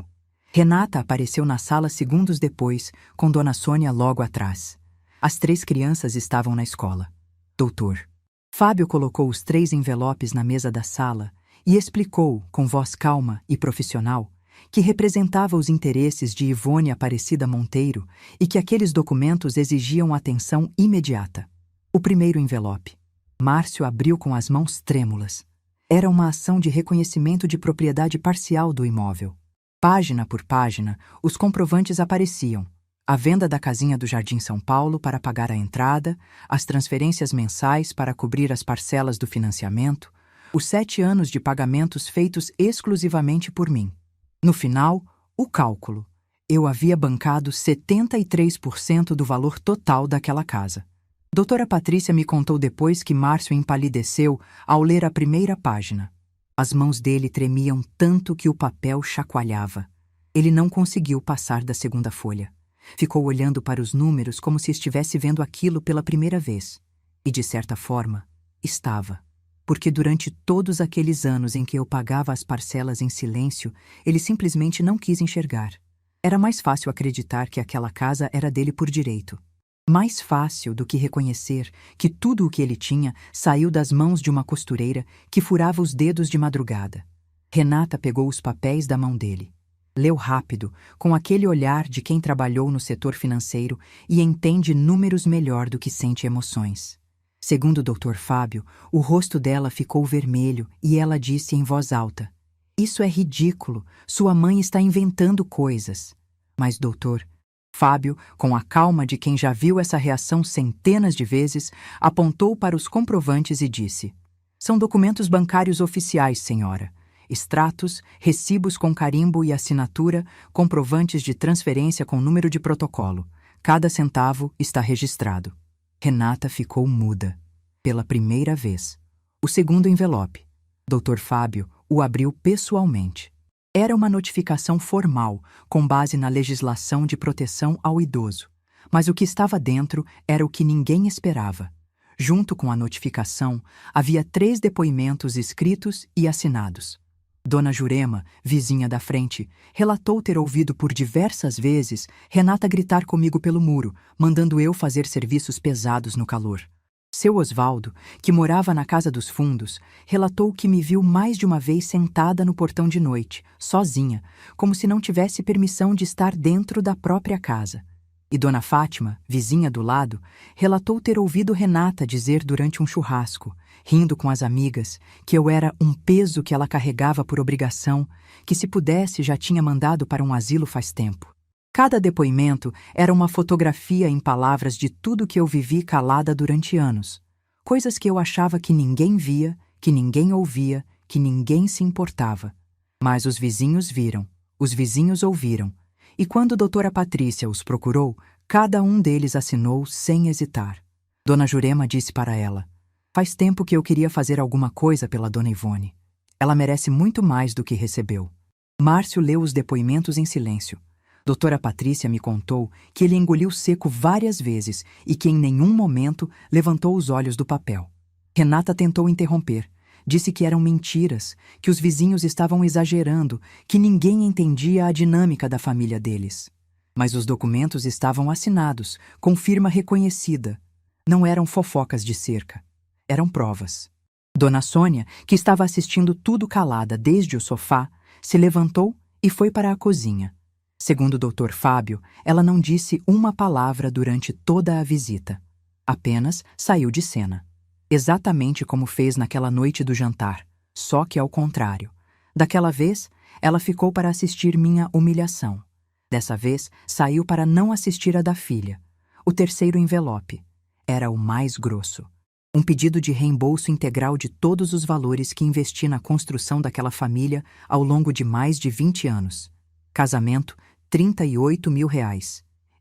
Renata apareceu na sala segundos depois, com Dona Sônia logo atrás. As 3 crianças estavam na escola. Doutor Fábio colocou os 3 envelopes na mesa da sala e explicou, com voz calma e profissional, que representava os interesses de Ivone Aparecida Monteiro e que aqueles documentos exigiam atenção imediata. O primeiro envelope. Márcio abriu com as mãos trêmulas. Era uma ação de reconhecimento de propriedade parcial do imóvel. Página por página, os comprovantes apareciam. A venda da casinha do Jardim São Paulo para pagar a entrada, as transferências mensais para cobrir as parcelas do financiamento, os 7 anos de pagamentos feitos exclusivamente por mim. No final, o cálculo. Eu havia bancado 73% do valor total daquela casa. Doutora Patrícia me contou depois que Márcio empalideceu ao ler a primeira página. As mãos dele tremiam tanto que o papel chacoalhava. Ele não conseguiu passar da 2ª folha. Ficou olhando para os números como se estivesse vendo aquilo pela primeira vez. E, de certa forma, estava. Porque durante todos aqueles anos em que eu pagava as parcelas em silêncio, ele simplesmente não quis enxergar. Era mais fácil acreditar que aquela casa era dele por direito. Mais fácil do que reconhecer que tudo o que ele tinha saiu das mãos de uma costureira que furava os dedos de madrugada. Renata pegou os papéis da mão dele. Leu rápido, com aquele olhar de quem trabalhou no setor financeiro e entende números melhor do que sente emoções. Segundo o Dr. Fábio, o rosto dela ficou vermelho e ela disse em voz alta: "Isso é ridículo, sua mãe está inventando coisas." Mas doutor Fábio, com a calma de quem já viu essa reação centenas de vezes, apontou para os comprovantes e disse: "São documentos bancários oficiais, senhora. Extratos, recibos com carimbo e assinatura, comprovantes de transferência com número de protocolo. Cada centavo está registrado." Renata ficou muda. Pela primeira vez. O segundo envelope. Dr. Fábio o abriu pessoalmente. Era uma notificação formal, com base na legislação de proteção ao idoso. Mas o que estava dentro era o que ninguém esperava. Junto com a notificação, havia 3 depoimentos escritos e assinados. Dona Jurema, vizinha da frente, relatou ter ouvido por diversas vezes Renata gritar comigo pelo muro, mandando eu fazer serviços pesados no calor. Seu Osvaldo, que morava na casa dos fundos, relatou que me viu mais de uma vez sentada no portão de noite, sozinha, como se não tivesse permissão de estar dentro da própria casa. E Dona Fátima, vizinha do lado, relatou ter ouvido Renata dizer durante um churrasco, rindo com as amigas, que eu era um peso que ela carregava por obrigação, que se pudesse já tinha mandado para um asilo faz tempo. Cada depoimento era uma fotografia em palavras de tudo que eu vivi calada durante anos. Coisas que eu achava que ninguém via, que ninguém ouvia, que ninguém se importava. Mas os vizinhos viram, os vizinhos ouviram, e quando a doutora Patrícia os procurou, cada um deles assinou sem hesitar. Dona Jurema disse para ela: "Faz tempo que eu queria fazer alguma coisa pela Dona Ivone. Ela merece muito mais do que recebeu." Márcio leu os depoimentos em silêncio. Doutora Patrícia me contou que ele engoliu seco várias vezes e que em nenhum momento levantou os olhos do papel. Renata tentou interromper. Disse que eram mentiras, que os vizinhos estavam exagerando, que ninguém entendia a dinâmica da família deles. Mas os documentos estavam assinados, com firma reconhecida. Não eram fofocas de cerca. Eram provas. Dona Sônia, que estava assistindo tudo calada desde o sofá, se levantou e foi para a cozinha. Segundo o Dr. Fábio, ela não disse uma palavra durante toda a visita. Apenas saiu de cena. Exatamente como fez naquela noite do jantar, só que ao contrário. Daquela vez, ela ficou para assistir minha humilhação. Dessa vez, saiu para não assistir a da filha. O terceiro envelope. Era o mais grosso. Um pedido de reembolso integral de todos os valores que investi na construção daquela família ao longo de mais de 20 anos. Casamento, R$38 mil.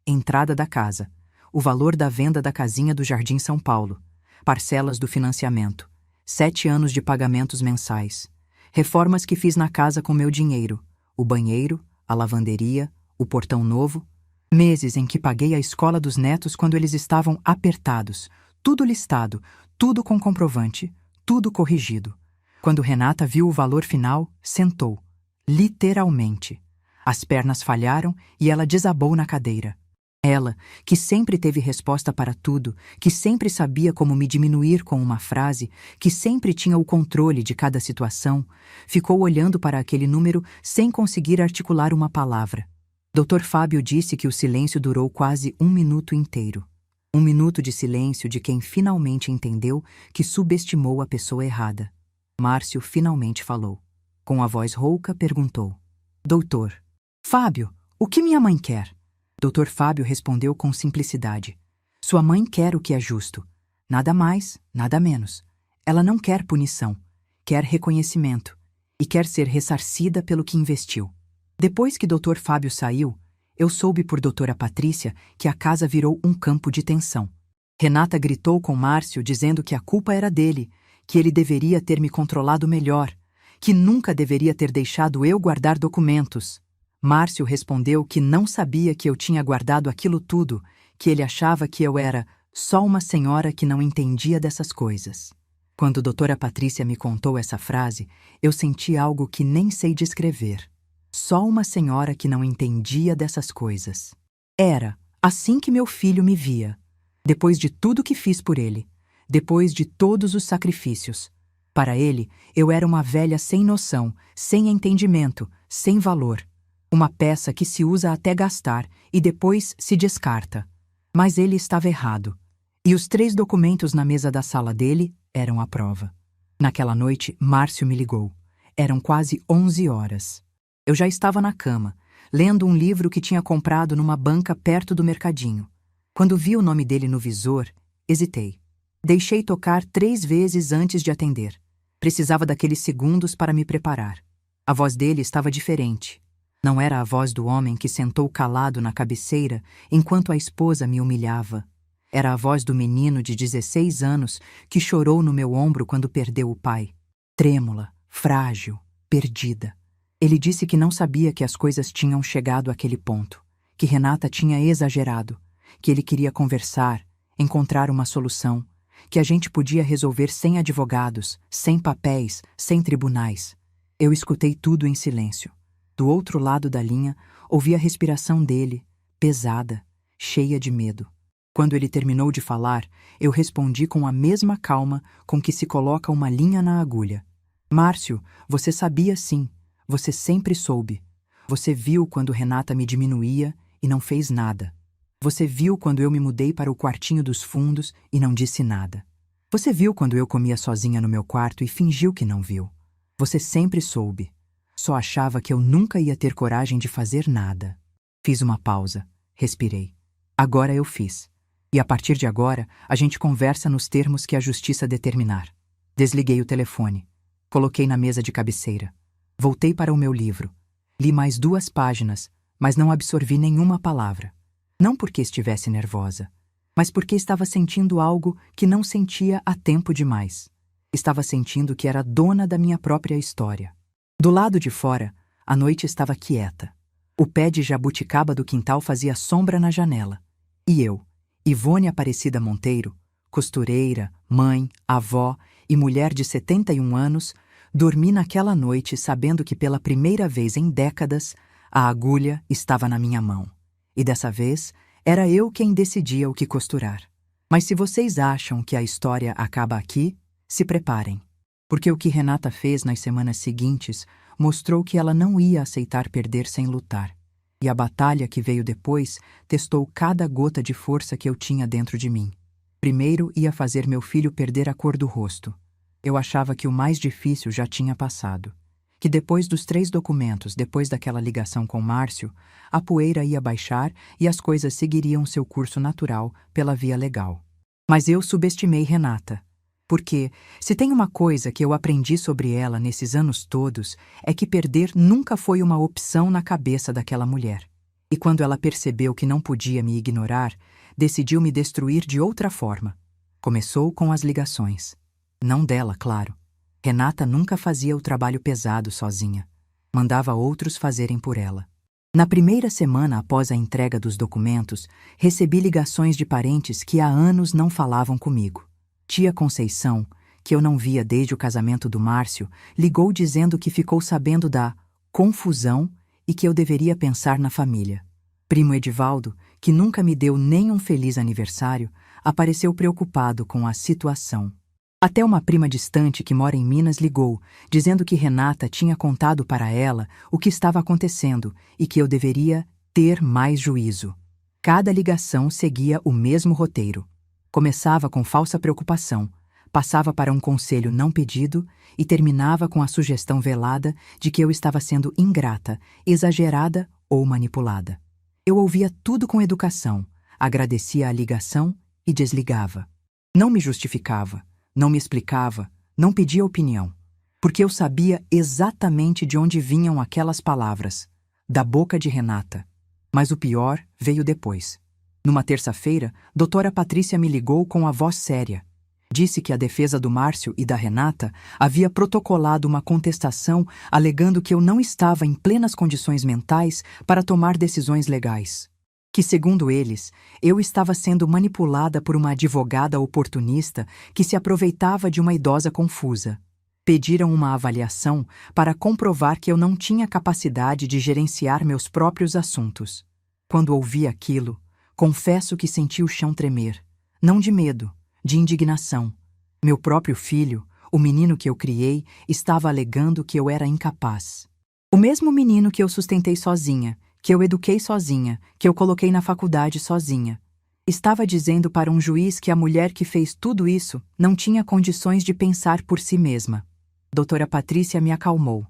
Entrada da casa. O valor da venda da casinha do Jardim São Paulo. Parcelas do financiamento. 7 anos de pagamentos mensais. Reformas que fiz na casa com meu dinheiro. O banheiro, a lavanderia, o portão novo. Meses em que paguei a escola dos netos quando eles estavam apertados. Tudo listado, tudo com comprovante, tudo corrigido. Quando Renata viu o valor final, sentou. Literalmente. As pernas falharam e ela desabou na cadeira. Ela, que sempre teve resposta para tudo, que sempre sabia como me diminuir com uma frase, que sempre tinha o controle de cada situação, ficou olhando para aquele número sem conseguir articular uma palavra. Dr. Fábio disse que o silêncio durou quase 1 minuto inteiro. 1 minuto de silêncio de quem finalmente entendeu que subestimou a pessoa errada. Márcio finalmente falou. Com a voz rouca, perguntou: "Doutor Fábio, o que minha mãe quer?" Dr. Fábio respondeu com simplicidade: "Sua mãe quer o que é justo. Nada mais, nada menos. Ela não quer punição, quer reconhecimento e quer ser ressarcida pelo que investiu." Depois que Dr. Fábio saiu, eu soube por doutora Patrícia que a casa virou um campo de tensão. Renata gritou com Márcio dizendo que a culpa era dele, que ele deveria ter me controlado melhor, que nunca deveria ter deixado eu guardar documentos. Márcio respondeu que não sabia que eu tinha guardado aquilo tudo, que ele achava que eu era só uma senhora que não entendia dessas coisas. Quando doutora Patrícia me contou essa frase, eu senti algo que nem sei descrever. só uma senhora que não entendia dessas coisas. Era assim que meu filho me via. Depois de tudo que fiz por ele, depois de todos os sacrifícios. Para ele, eu era uma velha sem noção, sem entendimento, sem valor. Uma peça que se usa até gastar e depois se descarta. Mas ele estava errado. E os 3 documentos na mesa da sala dele eram a prova. Naquela noite, Márcio me ligou. Eram quase 11 horas. Eu já estava na cama, lendo um livro que tinha comprado numa banca perto do mercadinho. Quando vi o nome dele no visor, hesitei. Deixei tocar 3 vezes antes de atender. Precisava daqueles segundos para me preparar. A voz dele estava diferente. Não era a voz do homem que sentou calado na cabeceira enquanto a esposa me humilhava. Era a voz do menino de 16 anos que chorou no meu ombro quando perdeu o pai. Trêmula, frágil, perdida. Ele disse que não sabia que as coisas tinham chegado àquele ponto, que Renata tinha exagerado, que ele queria conversar, encontrar uma solução, que a gente podia resolver sem advogados, sem papéis, sem tribunais. Eu escutei tudo em silêncio. Do outro lado da linha, ouvi a respiração dele, pesada, cheia de medo. Quando ele terminou de falar, eu respondi com a mesma calma com que se coloca uma linha na agulha. Márcio, você sabia sim. Você sempre soube. Você viu quando Renata me diminuía e não fez nada. Você viu quando eu me mudei para o quartinho dos fundos e não disse nada. Você viu quando eu comia sozinha no meu quarto e fingiu que não viu. Você sempre soube. Só achava que eu nunca ia ter coragem de fazer nada. Fiz uma pausa. Respirei. Agora eu fiz. E a partir de agora, a gente conversa nos termos que a justiça determinar. Desliguei o telefone. Coloquei na mesa de cabeceira. Voltei para o meu livro. Li mais 2 páginas, mas não absorvi nenhuma palavra. Não porque estivesse nervosa, mas porque estava sentindo algo que não sentia há tempo demais. Estava sentindo que era dona da minha própria história. Do lado de fora, a noite estava quieta. O pé de jabuticaba do quintal fazia sombra na janela. E eu, Ivone Aparecida Monteiro, costureira, mãe, avó e mulher de 71 anos, dormi naquela noite sabendo que pela primeira vez em décadas, a agulha estava na minha mão. E dessa vez, era eu quem decidia o que costurar. Mas se vocês acham que a história acaba aqui, se preparem. Porque o que Renata fez nas semanas seguintes mostrou que ela não ia aceitar perder sem lutar. E a batalha que veio depois testou cada gota de força que eu tinha dentro de mim. Primeiro ia fazer meu filho perder a cor do rosto. Eu achava que o mais difícil já tinha passado. Que depois dos 3 documentos, depois daquela ligação com Márcio, a poeira ia baixar e as coisas seguiriam seu curso natural pela via legal. Mas eu subestimei Renata. Porque, se tem uma coisa que eu aprendi sobre ela nesses anos todos, é que perder nunca foi uma opção na cabeça daquela mulher. E quando ela percebeu que não podia me ignorar, decidiu me destruir de outra forma. Começou com as ligações. Não dela, claro. Renata nunca fazia o trabalho pesado sozinha. Mandava outros fazerem por ela. Na primeira semana após a entrega dos documentos, recebi ligações de parentes que há anos não falavam comigo. Tia Conceição, que eu não via desde o casamento do Márcio, ligou dizendo que ficou sabendo da confusão e que eu deveria pensar na família. Primo Edivaldo, que nunca me deu nem um feliz aniversário, apareceu preocupado com a situação. Até uma prima distante que mora em Minas ligou, dizendo que Renata tinha contado para ela o que estava acontecendo e que eu deveria ter mais juízo. Cada ligação seguia o mesmo roteiro. Começava com falsa preocupação, passava para um conselho não pedido e terminava com a sugestão velada de que eu estava sendo ingrata, exagerada ou manipulada. Eu ouvia tudo com educação, agradecia a ligação e desligava. Não me justificava. Não me explicava, não pedia opinião, porque eu sabia exatamente de onde vinham aquelas palavras, da boca de Renata. Mas o pior veio depois. Numa terça-feira, doutora Patrícia me ligou com a voz séria. Disse que a defesa do Márcio e da Renata havia protocolado uma contestação alegando que eu não estava em plenas condições mentais para tomar decisões legais. Que, segundo eles, eu estava sendo manipulada por uma advogada oportunista que se aproveitava de uma idosa confusa. Pediram uma avaliação para comprovar que eu não tinha capacidade de gerenciar meus próprios assuntos. Quando ouvi aquilo, confesso que senti o chão tremer. Não de medo, de indignação. Meu próprio filho, o menino que eu criei, estava alegando que eu era incapaz. O mesmo menino que eu sustentei sozinha, que eu eduquei sozinha, que eu coloquei na faculdade sozinha. Estava dizendo para um juiz que a mulher que fez tudo isso não tinha condições de pensar por si mesma. Doutora Patrícia me acalmou.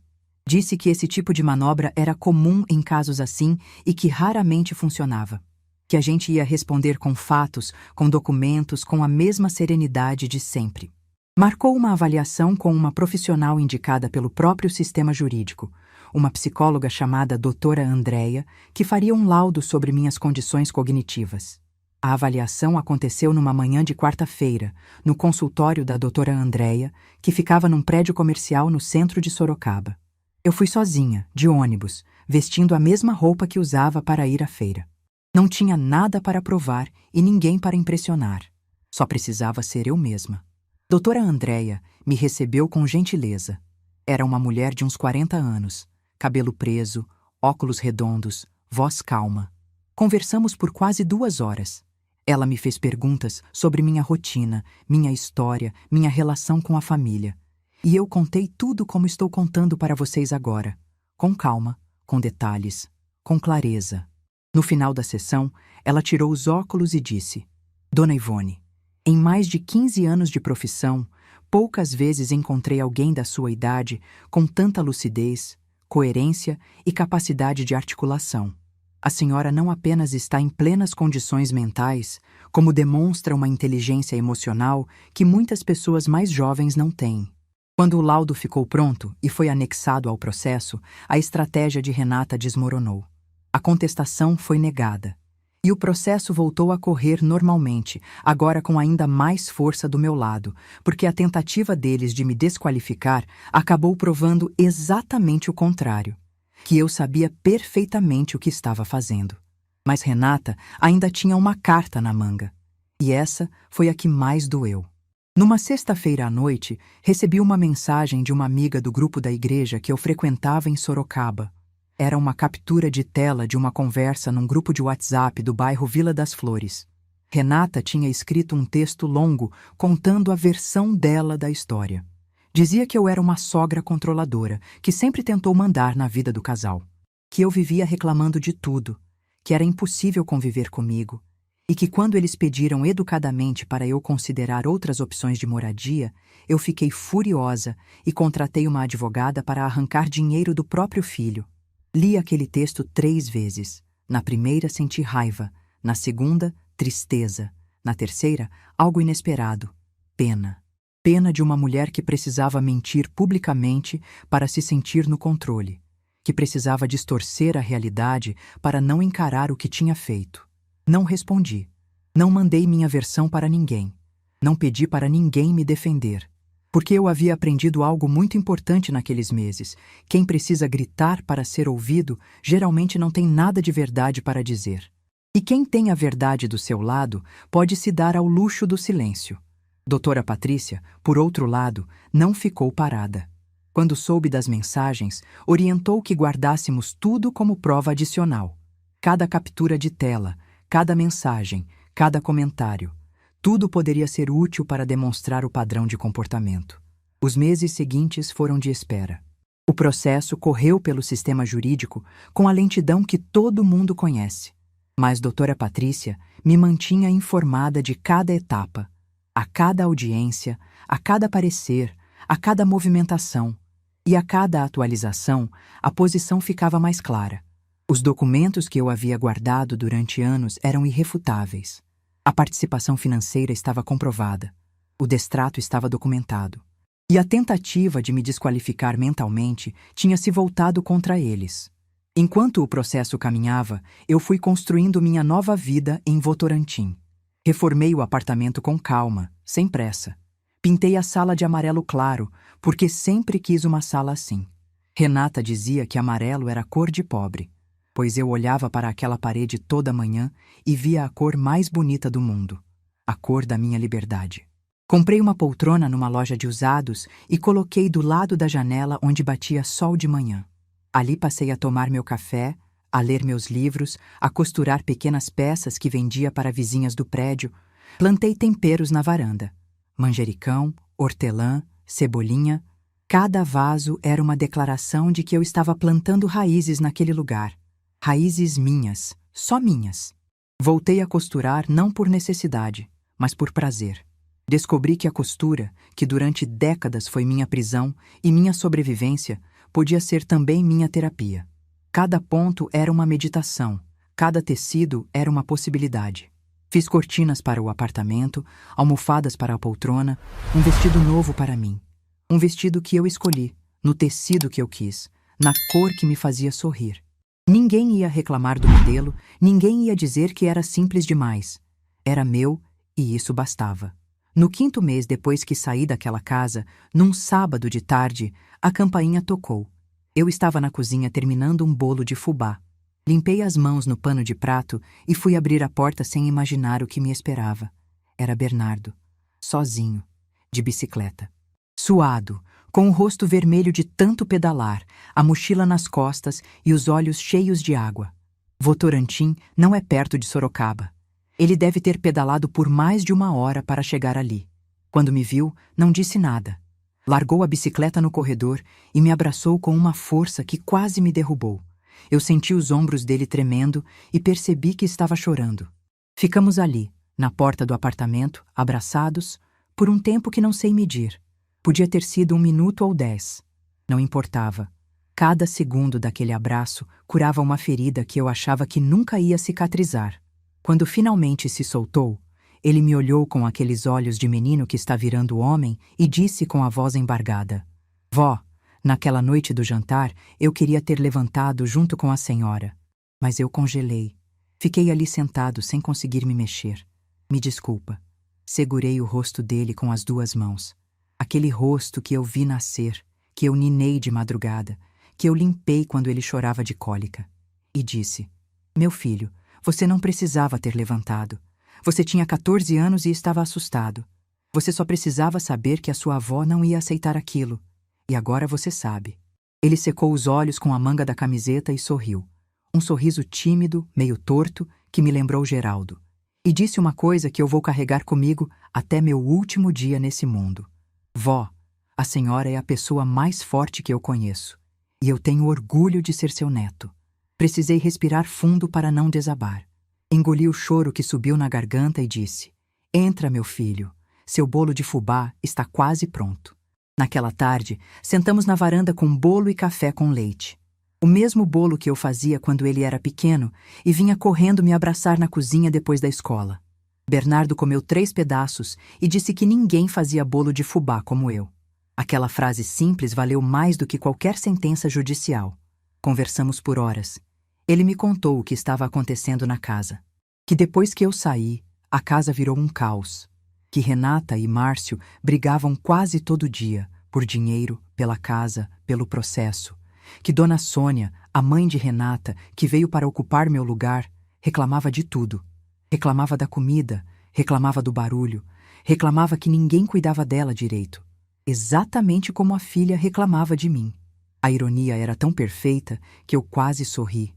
Disse que esse tipo de manobra era comum em casos assim e que raramente funcionava. Que a gente ia responder com fatos, com documentos, com a mesma serenidade de sempre. Marcou uma avaliação com uma profissional indicada pelo próprio sistema jurídico, uma psicóloga chamada doutora Andréia, que faria um laudo sobre minhas condições cognitivas. A avaliação aconteceu numa manhã de quarta-feira, no consultório da doutora Andréia, que ficava num prédio comercial no centro de Sorocaba. Eu fui sozinha, de ônibus, vestindo a mesma roupa que usava para ir à feira. Não tinha nada para provar e ninguém para impressionar. Só precisava ser eu mesma. Doutora Andréia me recebeu com gentileza. Era uma mulher de uns 40 anos, cabelo preso, óculos redondos, voz calma. Conversamos por quase 2 horas. Ela me fez perguntas sobre minha rotina, minha história, minha relação com a família. E eu contei tudo como estou contando para vocês agora. Com calma, com detalhes, com clareza. No final da sessão, ela tirou os óculos e disse: Dona Ivone, em mais de 15 anos de profissão, poucas vezes encontrei alguém da sua idade com tanta lucidez, coerência e capacidade de articulação. A senhora não apenas está em plenas condições mentais, como demonstra uma inteligência emocional que muitas pessoas mais jovens não têm. Quando o laudo ficou pronto e foi anexado ao processo, a estratégia de Renata desmoronou. A contestação foi negada. E o processo voltou a correr normalmente, agora com ainda mais força do meu lado, porque a tentativa deles de me desqualificar acabou provando exatamente o contrário. Que eu sabia perfeitamente o que estava fazendo. Mas Renata ainda tinha uma carta na manga. E essa foi a que mais doeu. Numa sexta-feira à noite, recebi uma mensagem de uma amiga do grupo da igreja que eu frequentava em Sorocaba. Era uma captura de tela de uma conversa num grupo de WhatsApp do bairro Vila das Flores. Renata tinha escrito um texto longo contando a versão dela da história. Dizia que eu era uma sogra controladora, que sempre tentou mandar na vida do casal. Que eu vivia reclamando de tudo, que era impossível conviver comigo, e que quando eles pediram educadamente para eu considerar outras opções de moradia, eu fiquei furiosa e contratei uma advogada para arrancar dinheiro do próprio filho. Li aquele texto 3 vezes. Na primeira senti raiva, na segunda, tristeza, na terceira, algo inesperado, pena. Pena de uma mulher que precisava mentir publicamente para se sentir no controle, que precisava distorcer a realidade para não encarar o que tinha feito. Não respondi. Não mandei minha versão para ninguém. Não pedi para ninguém me defender. Porque eu havia aprendido algo muito importante naqueles meses. Quem precisa gritar para ser ouvido geralmente não tem nada de verdade para dizer. E quem tem a verdade do seu lado pode se dar ao luxo do silêncio. Doutora Patrícia, por outro lado, não ficou parada. Quando soube das mensagens, orientou que guardássemos tudo como prova adicional. Cada captura de tela, cada mensagem, cada comentário. Tudo poderia ser útil para demonstrar o padrão de comportamento. Os meses seguintes foram de espera. O processo correu pelo sistema jurídico com a lentidão que todo mundo conhece. Mas doutora Patrícia me mantinha informada de cada etapa, a cada audiência, a cada parecer, a cada movimentação. E a cada atualização, a posição ficava mais clara. Os documentos que eu havia guardado durante anos eram irrefutáveis. A participação financeira estava comprovada. O destrato estava documentado. E a tentativa de me desqualificar mentalmente tinha se voltado contra eles. Enquanto o processo caminhava, eu fui construindo minha nova vida em Votorantim. Reformei o apartamento com calma, sem pressa. Pintei a sala de amarelo claro, porque sempre quis uma sala assim. Renata dizia que amarelo era cor de pobre, pois eu olhava para aquela parede toda manhã e via a cor mais bonita do mundo, a cor da minha liberdade. Comprei uma poltrona numa loja de usados e coloquei do lado da janela onde batia sol de manhã. Ali passei a tomar meu café, a ler meus livros, a costurar pequenas peças que vendia para vizinhas do prédio. Plantei temperos na varanda. Manjericão, hortelã, cebolinha. Cada vaso era uma declaração de que eu estava plantando raízes naquele lugar. Raízes minhas, só minhas. Voltei a costurar não por necessidade, mas por prazer. Descobri que a costura, que durante décadas foi minha prisão e minha sobrevivência, podia ser também minha terapia. Cada ponto era uma meditação, cada tecido era uma possibilidade. Fiz cortinas para o apartamento, almofadas para a poltrona, um vestido novo para mim. Um vestido que eu escolhi, no tecido que eu quis, na cor que me fazia sorrir. Ninguém ia reclamar do modelo, ninguém ia dizer que era simples demais. Era meu e isso bastava. No 5º mês depois que saí daquela casa, num sábado de tarde, a campainha tocou. Eu estava na cozinha terminando um bolo de fubá. Limpei as mãos no pano de prato e fui abrir a porta sem imaginar o que me esperava. Era Bernardo, sozinho, de bicicleta. Suado, com o rosto vermelho de tanto pedalar, a mochila nas costas e os olhos cheios de água. Votorantim não é perto de Sorocaba. Ele deve ter pedalado por mais de 1 hora para chegar ali. Quando me viu, não disse nada. Largou a bicicleta no corredor e me abraçou com uma força que quase me derrubou. Eu senti os ombros dele tremendo e percebi que estava chorando. Ficamos ali, na porta do apartamento, abraçados, por um tempo que não sei medir. Podia ter sido 1 minuto ou 10. Não importava. Cada segundo daquele abraço curava uma ferida que eu achava que nunca ia cicatrizar. Quando finalmente se soltou, ele me olhou com aqueles olhos de menino que está virando homem e disse com a voz embargada: Vó, naquela noite do jantar, eu queria ter levantado junto com a senhora. Mas eu congelei. Fiquei ali sentado sem conseguir me mexer. Me desculpa. Segurei o rosto dele com as 2 mãos. Aquele rosto que eu vi nascer, que eu ninei de madrugada, que eu limpei quando ele chorava de cólica. E disse: Meu filho, você não precisava ter levantado. Você tinha 14 anos e estava assustado. Você só precisava saber que a sua avó não ia aceitar aquilo. E agora você sabe. Ele secou os olhos com a manga da camiseta e sorriu. Um sorriso tímido, meio torto, que me lembrou Geraldo. E disse uma coisa que eu vou carregar comigo até meu último dia nesse mundo. Vó, a senhora é a pessoa mais forte que eu conheço. E eu tenho orgulho de ser seu neto. Precisei respirar fundo para não desabar. Engoli o choro que subiu na garganta e disse: Entra, meu filho. Seu bolo de fubá está quase pronto. Naquela tarde, sentamos na varanda com bolo e café com leite. O mesmo bolo que eu fazia quando ele era pequeno e vinha correndo me abraçar na cozinha depois da escola. Bernardo comeu 3 pedaços e disse que ninguém fazia bolo de fubá como eu. Aquela frase simples valeu mais do que qualquer sentença judicial. Conversamos por horas. Ele me contou o que estava acontecendo na casa. Que depois que eu saí, a casa virou um caos. Que Renata e Márcio brigavam quase todo dia, por dinheiro, pela casa, pelo processo. Que Dona Sônia, a mãe de Renata, que veio para ocupar meu lugar, reclamava de tudo. Reclamava da comida, reclamava do barulho, reclamava que ninguém cuidava dela direito. Exatamente como a filha reclamava de mim. A ironia era tão perfeita que eu quase sorri.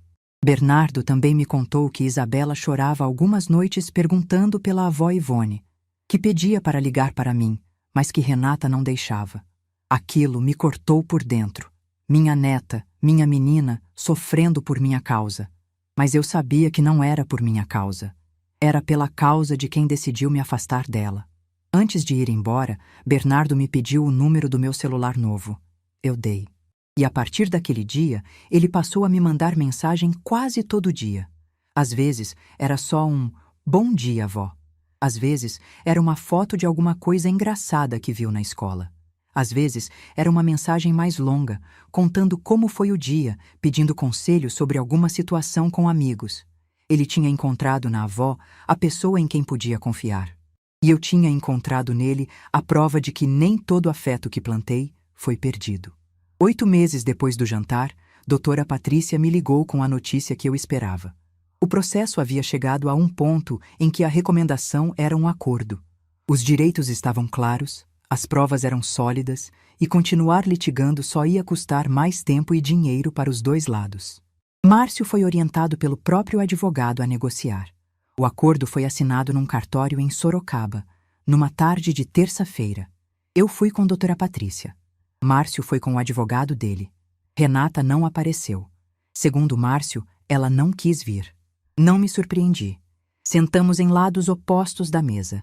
Bernardo também me contou que Isabela chorava algumas noites perguntando pela avó Ivone, que pedia para ligar para mim, mas que Renata não deixava. Aquilo me cortou por dentro. Minha neta, minha menina, sofrendo por minha causa. Mas eu sabia que não era por minha causa. Era pela causa de quem decidiu me afastar dela. Antes de ir embora, Bernardo me pediu o número do meu celular novo. Eu dei. E a partir daquele dia, ele passou a me mandar mensagem quase todo dia. Às vezes, era só um "Bom dia, vó". Às vezes, era uma foto de alguma coisa engraçada que viu na escola. Às vezes, era uma mensagem mais longa, contando como foi o dia, pedindo conselho sobre alguma situação com amigos. Ele tinha encontrado na avó a pessoa em quem podia confiar. E eu tinha encontrado nele a prova de que nem todo afeto que plantei foi perdido. 8 meses depois do jantar, doutora Patrícia me ligou com a notícia que eu esperava. O processo havia chegado a um ponto em que a recomendação era um acordo. Os direitos estavam claros, as provas eram sólidas e continuar litigando só ia custar mais tempo e dinheiro para os dois lados. Márcio foi orientado pelo próprio advogado a negociar. O acordo foi assinado num cartório em Sorocaba, numa tarde de terça-feira. Eu fui com doutora Patrícia. Márcio foi com o advogado dele. Renata não apareceu. Segundo Márcio, ela não quis vir. Não me surpreendi. Sentamos em lados opostos da mesa.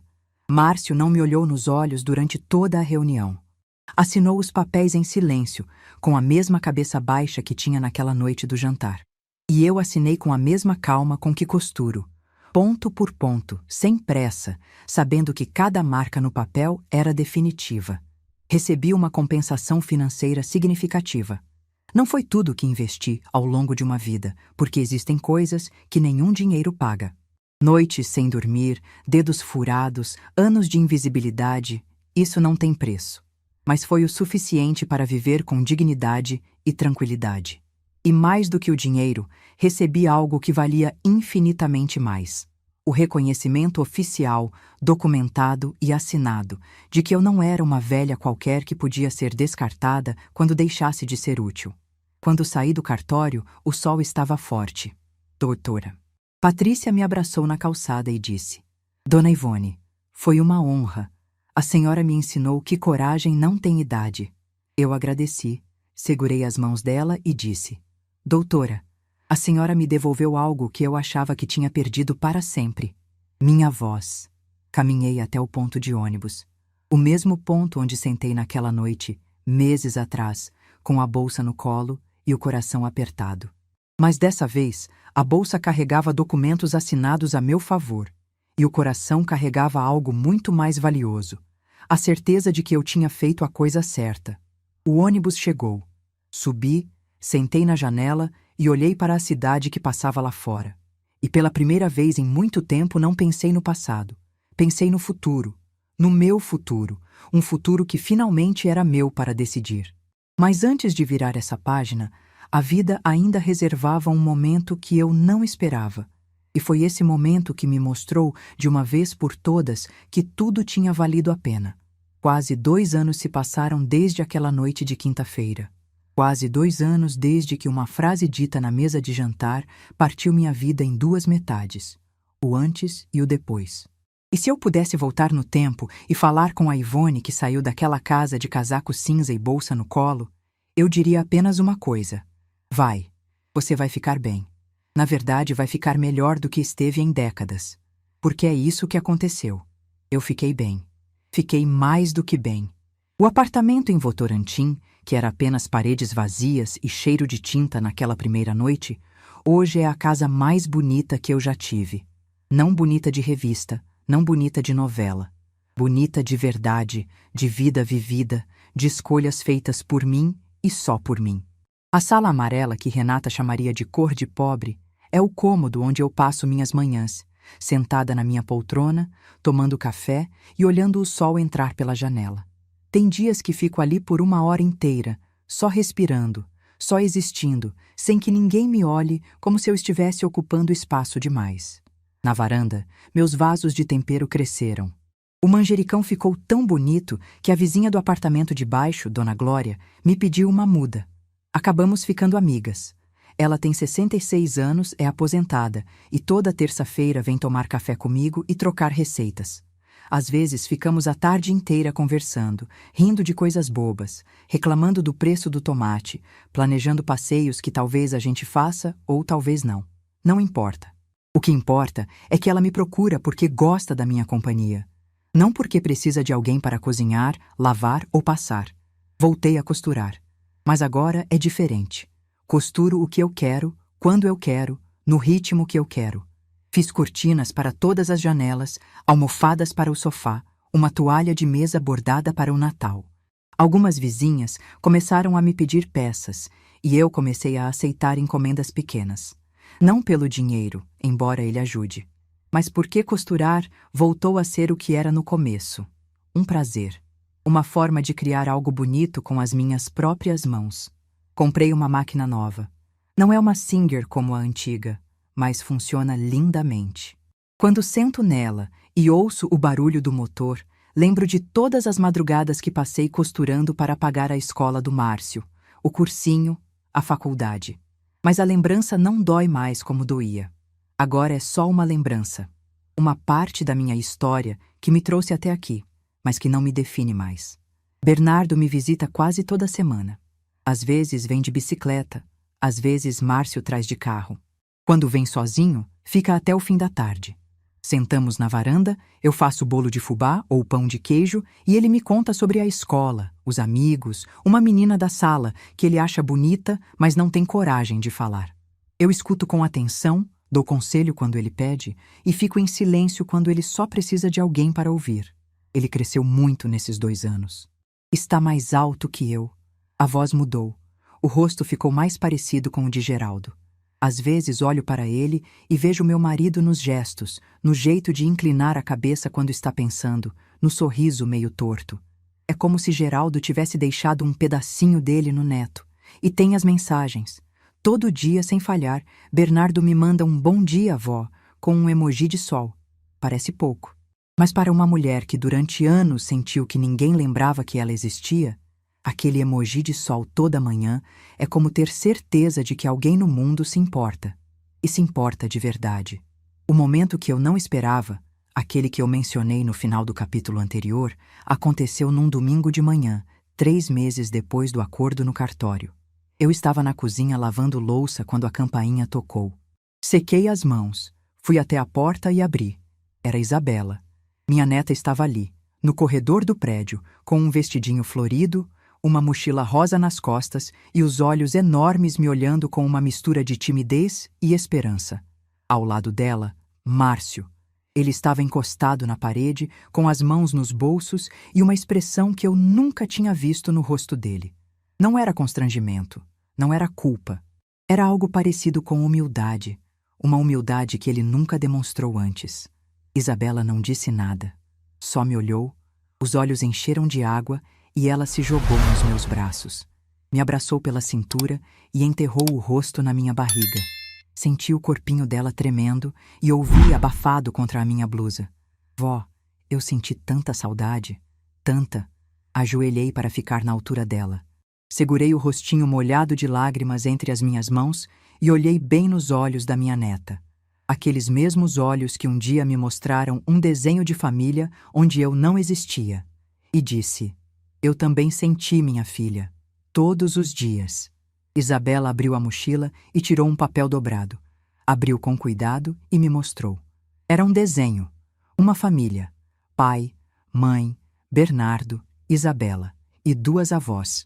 Márcio não me olhou nos olhos durante toda a reunião. Assinou os papéis em silêncio, com a mesma cabeça baixa que tinha naquela noite do jantar. E eu assinei com a mesma calma com que costuro, ponto por ponto, sem pressa, sabendo que cada marca no papel era definitiva. Recebi uma compensação financeira significativa. Não foi tudo que investi ao longo de uma vida, porque existem coisas que nenhum dinheiro paga. Noites sem dormir, dedos furados, anos de invisibilidade, isso não tem preço. Mas foi o suficiente para viver com dignidade e tranquilidade. E mais do que o dinheiro, recebi algo que valia infinitamente mais. O reconhecimento oficial, documentado e assinado, de que eu não era uma velha qualquer que podia ser descartada quando deixasse de ser útil. Quando saí do cartório, o sol estava forte. Doutora Patrícia me abraçou na calçada e disse: Dona Ivone, foi uma honra. A senhora me ensinou que coragem não tem idade. Eu agradeci, segurei as mãos dela e disse: Doutora, a senhora me devolveu algo que eu achava que tinha perdido para sempre. Minha voz. Caminhei até o ponto de ônibus. O mesmo ponto onde sentei naquela noite, meses atrás, com a bolsa no colo e o coração apertado. Mas dessa vez, a bolsa carregava documentos assinados a meu favor, e o coração carregava algo muito mais valioso, a certeza de que eu tinha feito a coisa certa. O ônibus chegou. Subi, sentei na janela e olhei para a cidade que passava lá fora. E pela primeira vez em muito tempo não pensei no passado. Pensei no futuro, no meu futuro, um futuro que finalmente era meu para decidir. Mas antes de virar essa página, a vida ainda reservava um momento que eu não esperava. E foi esse momento que me mostrou, de uma vez por todas, que tudo tinha valido a pena. Quase 2 anos se passaram desde aquela noite de quinta-feira. Quase 2 anos desde que uma frase dita na mesa de jantar partiu minha vida em 2 metades, o antes e o depois. E se eu pudesse voltar no tempo e falar com a Ivone que saiu daquela casa de casaco cinza e bolsa no colo, eu diria apenas uma coisa: vai, você vai ficar bem. Na verdade, vai ficar melhor do que esteve em décadas. Porque é isso que aconteceu. Eu fiquei bem. Fiquei mais do que bem. O apartamento em Votorantim, que era apenas paredes vazias e cheiro de tinta naquela primeira noite, hoje é a casa mais bonita que eu já tive. Não bonita de revista, não bonita de novela. Bonita de verdade, de vida vivida, de escolhas feitas por mim e só por mim. A sala amarela, que Renata chamaria de cor de pobre, é o cômodo onde eu passo minhas manhãs, sentada na minha poltrona, tomando café e olhando o sol entrar pela janela. Tem dias que fico ali por 1 hora inteira, só respirando, só existindo, sem que ninguém me olhe, como se eu estivesse ocupando espaço demais. Na varanda, meus vasos de tempero cresceram. O manjericão ficou tão bonito que a vizinha do apartamento de baixo, Dona Glória, me pediu uma muda. Acabamos ficando amigas. Ela tem 66 anos, é aposentada, e toda terça-feira vem tomar café comigo e trocar receitas. Às vezes ficamos a tarde inteira conversando, rindo de coisas bobas, reclamando do preço do tomate, planejando passeios que talvez a gente faça ou talvez não. Não importa. O que importa é que ela me procura porque gosta da minha companhia. Não porque precisa de alguém para cozinhar, lavar ou passar. Voltei a costurar. Mas agora é diferente. Costuro o que eu quero, quando eu quero, no ritmo que eu quero. Fiz cortinas para todas as janelas, almofadas para o sofá, uma toalha de mesa bordada para o Natal. Algumas vizinhas começaram a me pedir peças, e eu comecei a aceitar encomendas pequenas. Não pelo dinheiro, embora ele ajude, mas porque costurar voltou a ser o que era no começo. Um prazer. Uma forma de criar algo bonito com as minhas próprias mãos. Comprei uma máquina nova. Não é uma Singer como a antiga, mas funciona lindamente. Quando sento nela E ouço o barulho do motor, lembro de todas as madrugadas que passei costurando para pagar a escola do Márcio, o cursinho, a faculdade. Mas a lembrança não dói mais como doía. Agora é só uma lembrança. Uma parte da minha história que me trouxe até aqui, mas que não me define mais. Bernardo me visita quase toda semana. Às vezes vem de bicicleta, às vezes Márcio traz de carro. Quando vem sozinho, fica até o fim da tarde. Sentamos na varanda, eu faço bolo de fubá ou pão de queijo e ele me conta sobre a escola, os amigos, uma menina da sala que ele acha bonita, mas não tem coragem de falar. Eu escuto com atenção, dou conselho quando ele pede e fico em silêncio quando ele só precisa de alguém para ouvir. Ele cresceu muito nesses 2 anos. Está mais alto que eu. A voz mudou. O rosto ficou mais parecido com o de Geraldo. Às vezes olho para ele e vejo meu marido nos gestos, no jeito de inclinar a cabeça quando está pensando, no sorriso meio torto. É como se Geraldo tivesse deixado um pedacinho dele no neto. E tem as mensagens. Todo dia, sem falhar, Bernardo me manda um bom dia, avó, com um emoji de sol. Parece pouco. Mas para uma mulher que durante anos sentiu que ninguém lembrava que ela existia, aquele emoji de sol toda manhã é como ter certeza de que alguém no mundo se importa. E se importa de verdade. O momento que eu não esperava, aquele que eu mencionei no final do capítulo anterior, aconteceu num domingo de manhã, 3 meses depois do acordo no cartório. Eu estava na cozinha lavando louça quando a campainha tocou. Sequei as mãos, fui até a porta e abri. Era Isabela. Minha neta estava ali, no corredor do prédio, com um vestidinho florido, uma mochila rosa nas costas e os olhos enormes me olhando com uma mistura de timidez e esperança. Ao lado dela, Márcio. Ele estava encostado na parede, com as mãos nos bolsos e uma expressão que eu nunca tinha visto no rosto dele. Não era constrangimento, não era culpa. Era algo parecido com humildade, uma humildade que ele nunca demonstrou antes. Isabela não disse nada, só me olhou, os olhos encheram de água e ela se jogou nos meus braços. Me abraçou pela cintura e enterrou o rosto na minha barriga. Senti o corpinho dela tremendo e ouvi abafado contra a minha blusa. Vó, eu senti tanta saudade, tanta. Ajoelhei para ficar na altura dela. Segurei o rostinho molhado de lágrimas entre as minhas mãos e olhei bem nos olhos da minha neta. Aqueles mesmos olhos que um dia me mostraram um desenho de família onde eu não existia. E disse: eu também senti, minha filha, todos os dias. Isabela abriu a mochila e tirou um papel dobrado. Abriu com cuidado e me mostrou. Era um desenho, uma família, pai, mãe, Bernardo, Isabela e 2 avós.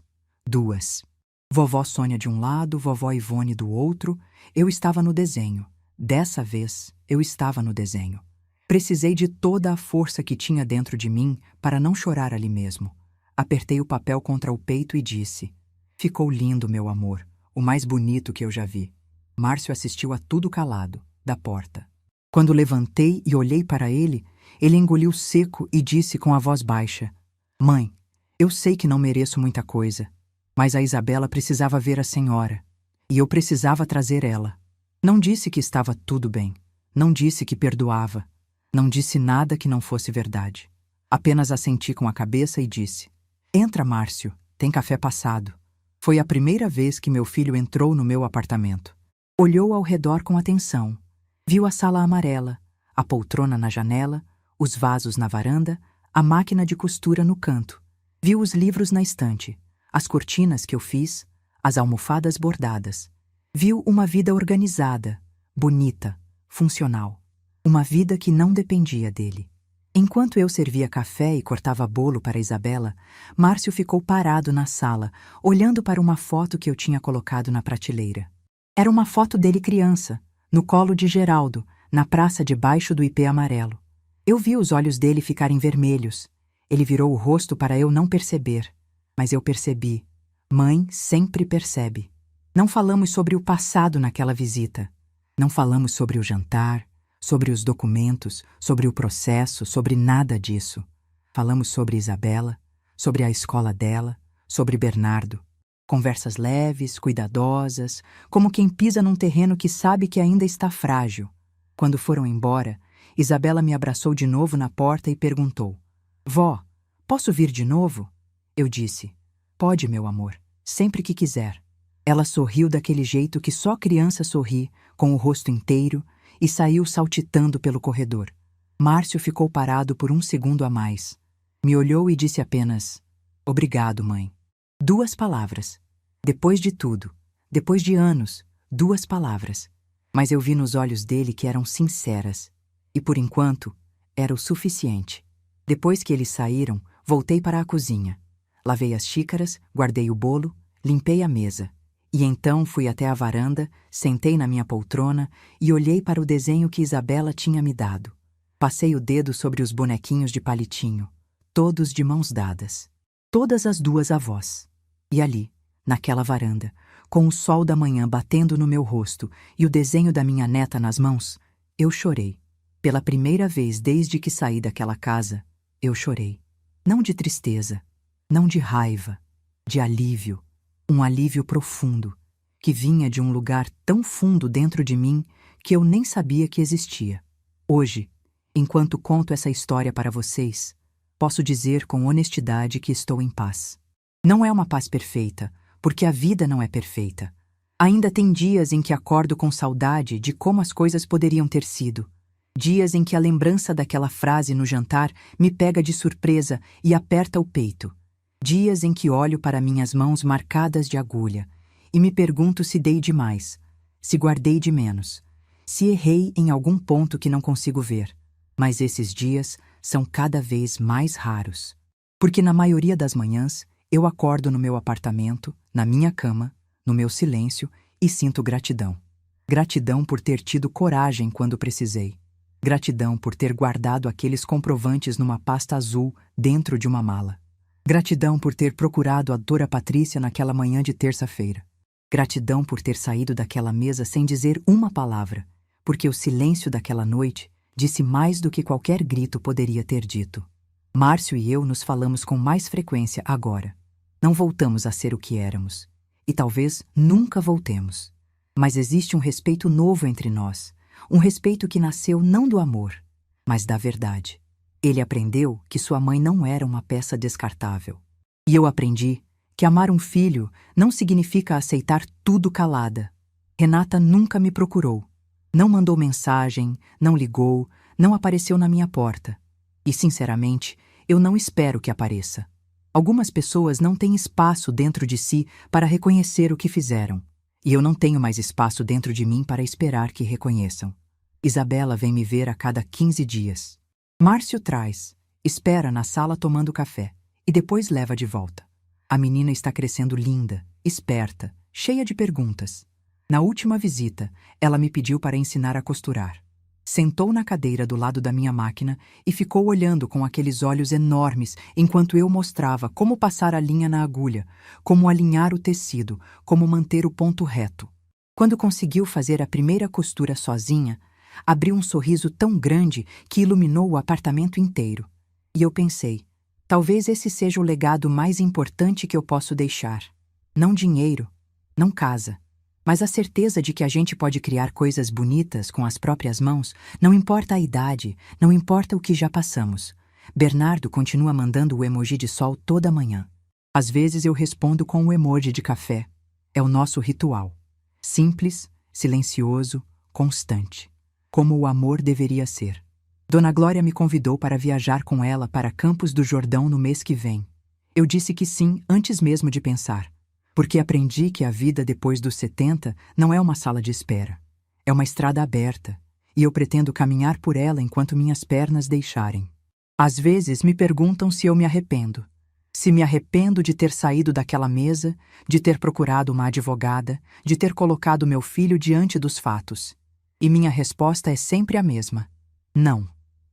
2. Vovó Sônia de um lado, vovó Ivone do outro. Eu estava no desenho. Dessa vez, eu estava no desenho. Precisei de toda a força que tinha dentro de mim para não chorar ali mesmo. Apertei o papel contra o peito e disse: ficou lindo, meu amor, o mais bonito que eu já vi. Márcio assistiu a tudo calado, da porta. Quando levantei e olhei para ele, ele engoliu seco e disse com a voz baixa: mãe, eu sei que não mereço muita coisa, mas a Isabela precisava ver a senhora, e eu precisava trazer ela. Não disse que estava tudo bem, não disse que perdoava, não disse nada que não fosse verdade. Apenas assenti com a cabeça e disse: entra, Márcio, tem café passado. Foi a primeira vez que meu filho entrou no meu apartamento. Olhou ao redor com atenção. Viu a sala amarela, a poltrona na janela, os vasos na varanda, a máquina de costura no canto. Viu os livros na estante, as cortinas que eu fiz, as almofadas bordadas. Viu uma vida organizada, bonita, funcional. Uma vida que não dependia dele. Enquanto eu servia café e cortava bolo para Isabela, Márcio ficou parado na sala, olhando para uma foto que eu tinha colocado na prateleira. Era uma foto dele criança, no colo de Geraldo, na praça debaixo do ipê amarelo. Eu vi os olhos dele ficarem vermelhos. Ele virou o rosto para eu não perceber. Mas eu percebi. Mãe sempre percebe. Não falamos sobre o passado naquela visita. Não falamos sobre o jantar, sobre os documentos, sobre o processo, sobre nada disso. Falamos sobre Isabela, sobre a escola dela, sobre Bernardo. Conversas leves, cuidadosas, como quem pisa num terreno que sabe que ainda está frágil. Quando foram embora, Isabela me abraçou de novo na porta e perguntou: Vó, posso vir de novo? Eu disse: Pode, meu amor, sempre que quiser. Ela sorriu daquele jeito que só criança sorri, com o rosto inteiro, e saiu saltitando pelo corredor. Márcio ficou parado por um segundo a mais. Me olhou e disse apenas: Obrigado, mãe. 2 palavras. Depois de tudo, depois de anos, 2 palavras. Mas eu vi nos olhos dele que eram sinceras. E por enquanto, era o suficiente. Depois que eles saíram, voltei para a cozinha. Lavei as xícaras, guardei o bolo, limpei a mesa. E então fui até a varanda, sentei na minha poltrona e olhei para o desenho que Isabela tinha me dado. Passei o dedo sobre os bonequinhos de palitinho, todos de mãos dadas. Todas as 2 avós. E ali, naquela varanda, com o sol da manhã batendo no meu rosto e o desenho da minha neta nas mãos, eu chorei. Pela primeira vez desde que saí daquela casa, eu chorei. Não de tristeza, não de raiva, de alívio. Um alívio profundo, que vinha de um lugar tão fundo dentro de mim que eu nem sabia que existia. Hoje, enquanto conto essa história para vocês, posso dizer com honestidade que estou em paz. Não é uma paz perfeita, porque a vida não é perfeita. Ainda tem dias em que acordo com saudade de como as coisas poderiam ter sido. Dias em que a lembrança daquela frase no jantar me pega de surpresa e aperta o peito. Dias em que olho para minhas mãos marcadas de agulha e me pergunto se dei demais, se guardei de menos, se errei em algum ponto que não consigo ver. Mas esses dias são cada vez mais raros. Porque na maioria das manhãs eu acordo no meu apartamento, na minha cama, no meu silêncio e sinto gratidão. Gratidão por ter tido coragem quando precisei. Gratidão por ter guardado aqueles comprovantes numa pasta azul dentro de uma mala. Gratidão por ter procurado a Dora Patrícia naquela manhã de terça-feira. Gratidão por ter saído daquela mesa sem dizer uma palavra, porque o silêncio daquela noite disse mais do que qualquer grito poderia ter dito. Márcio e eu nos falamos com mais frequência agora. Não voltamos a ser o que éramos. E talvez nunca voltemos. Mas existe um respeito novo entre nós. Um respeito que nasceu não do amor, mas da verdade. Ele aprendeu que sua mãe não era uma peça descartável. E eu aprendi que amar um filho não significa aceitar tudo calada. Renata nunca me procurou. Não mandou mensagem, não ligou, não apareceu na minha porta. E, sinceramente, eu não espero que apareça. Algumas pessoas não têm espaço dentro de si para reconhecer o que fizeram. E eu não tenho mais espaço dentro de mim para esperar que reconheçam. Isabela vem me ver a cada 15 dias. Márcio traz, espera na sala tomando café e depois leva de volta. A menina está crescendo linda, esperta, cheia de perguntas. Na última visita, ela me pediu para ensinar a costurar. Sentou na cadeira do lado da minha máquina e ficou olhando com aqueles olhos enormes enquanto eu mostrava como passar a linha na agulha, como alinhar o tecido, como manter o ponto reto. Quando conseguiu fazer a primeira costura sozinha, abriu um sorriso tão grande que iluminou o apartamento inteiro. E eu pensei, talvez esse seja o legado mais importante que eu posso deixar. Não dinheiro, não casa, mas a certeza de que a gente pode criar coisas bonitas com as próprias mãos, não importa a idade, não importa o que já passamos. Bernardo continua mandando o emoji de sol toda manhã. Às vezes eu respondo com o emoji de café. É o nosso ritual. Simples, silencioso, constante. Como o amor deveria ser. Dona Glória me convidou para viajar com ela para Campos do Jordão no mês que vem. Eu disse que sim antes mesmo de pensar, porque aprendi que a vida depois dos 70 não é uma sala de espera. É uma estrada aberta, e eu pretendo caminhar por ela enquanto minhas pernas deixarem. Às vezes me perguntam se eu me arrependo. Se me arrependo de ter saído daquela mesa, de ter procurado uma advogada, de ter colocado meu filho diante dos fatos. E minha resposta é sempre a mesma. Não.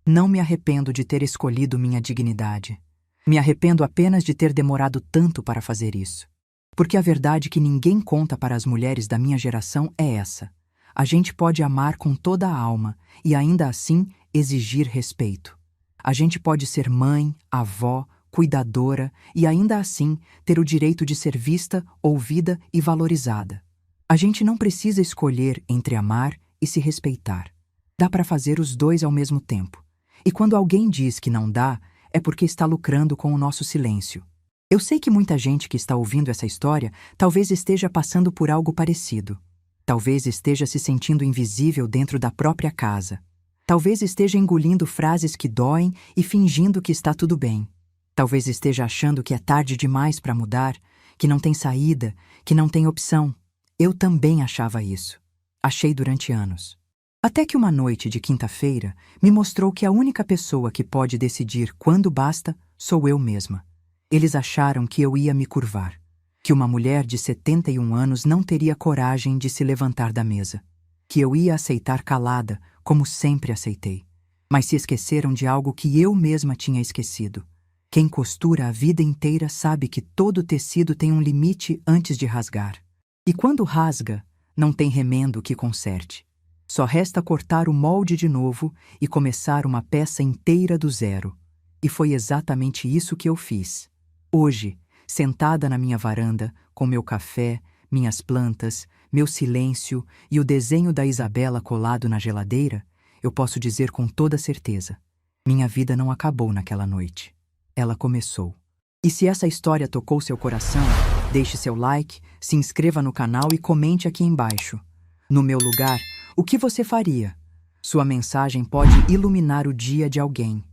Não me arrependo de ter escolhido minha dignidade. Me arrependo apenas de ter demorado tanto para fazer isso. Porque a verdade que ninguém conta para as mulheres da minha geração é essa. A gente pode amar com toda a alma e ainda assim exigir respeito. A gente pode ser mãe, avó, cuidadora e ainda assim ter o direito de ser vista, ouvida e valorizada. A gente não precisa escolher entre amar e se respeitar. Dá para fazer os dois ao mesmo tempo. E quando alguém diz que não dá, é porque está lucrando com o nosso silêncio. Eu sei que muita gente que está ouvindo essa história talvez esteja passando por algo parecido. Talvez esteja se sentindo invisível dentro da própria casa. Talvez esteja engolindo frases que doem e fingindo que está tudo bem. Talvez esteja achando que é tarde demais para mudar, que não tem saída, que não tem opção. Eu também achava isso. Achei durante anos. Até que uma noite de quinta-feira me mostrou que a única pessoa que pode decidir quando basta sou eu mesma. Eles acharam que eu ia me curvar, que uma mulher de 71 anos não teria coragem de se levantar da mesa, que eu ia aceitar calada, como sempre aceitei. Mas se esqueceram de algo que eu mesma tinha esquecido. Quem costura a vida inteira sabe que todo tecido tem um limite antes de rasgar. E quando rasga, não tem remendo que conserte. Só resta cortar o molde de novo e começar uma peça inteira do zero. E foi exatamente isso que eu fiz. Hoje, sentada na minha varanda, com meu café, minhas plantas, meu silêncio e o desenho da Isabela colado na geladeira, eu posso dizer com toda certeza: minha vida não acabou naquela noite. Ela começou. E se essa história tocou seu coração, deixe seu like, se inscreva no canal e comente aqui embaixo. No meu lugar, o que você faria? Sua mensagem pode iluminar o dia de alguém.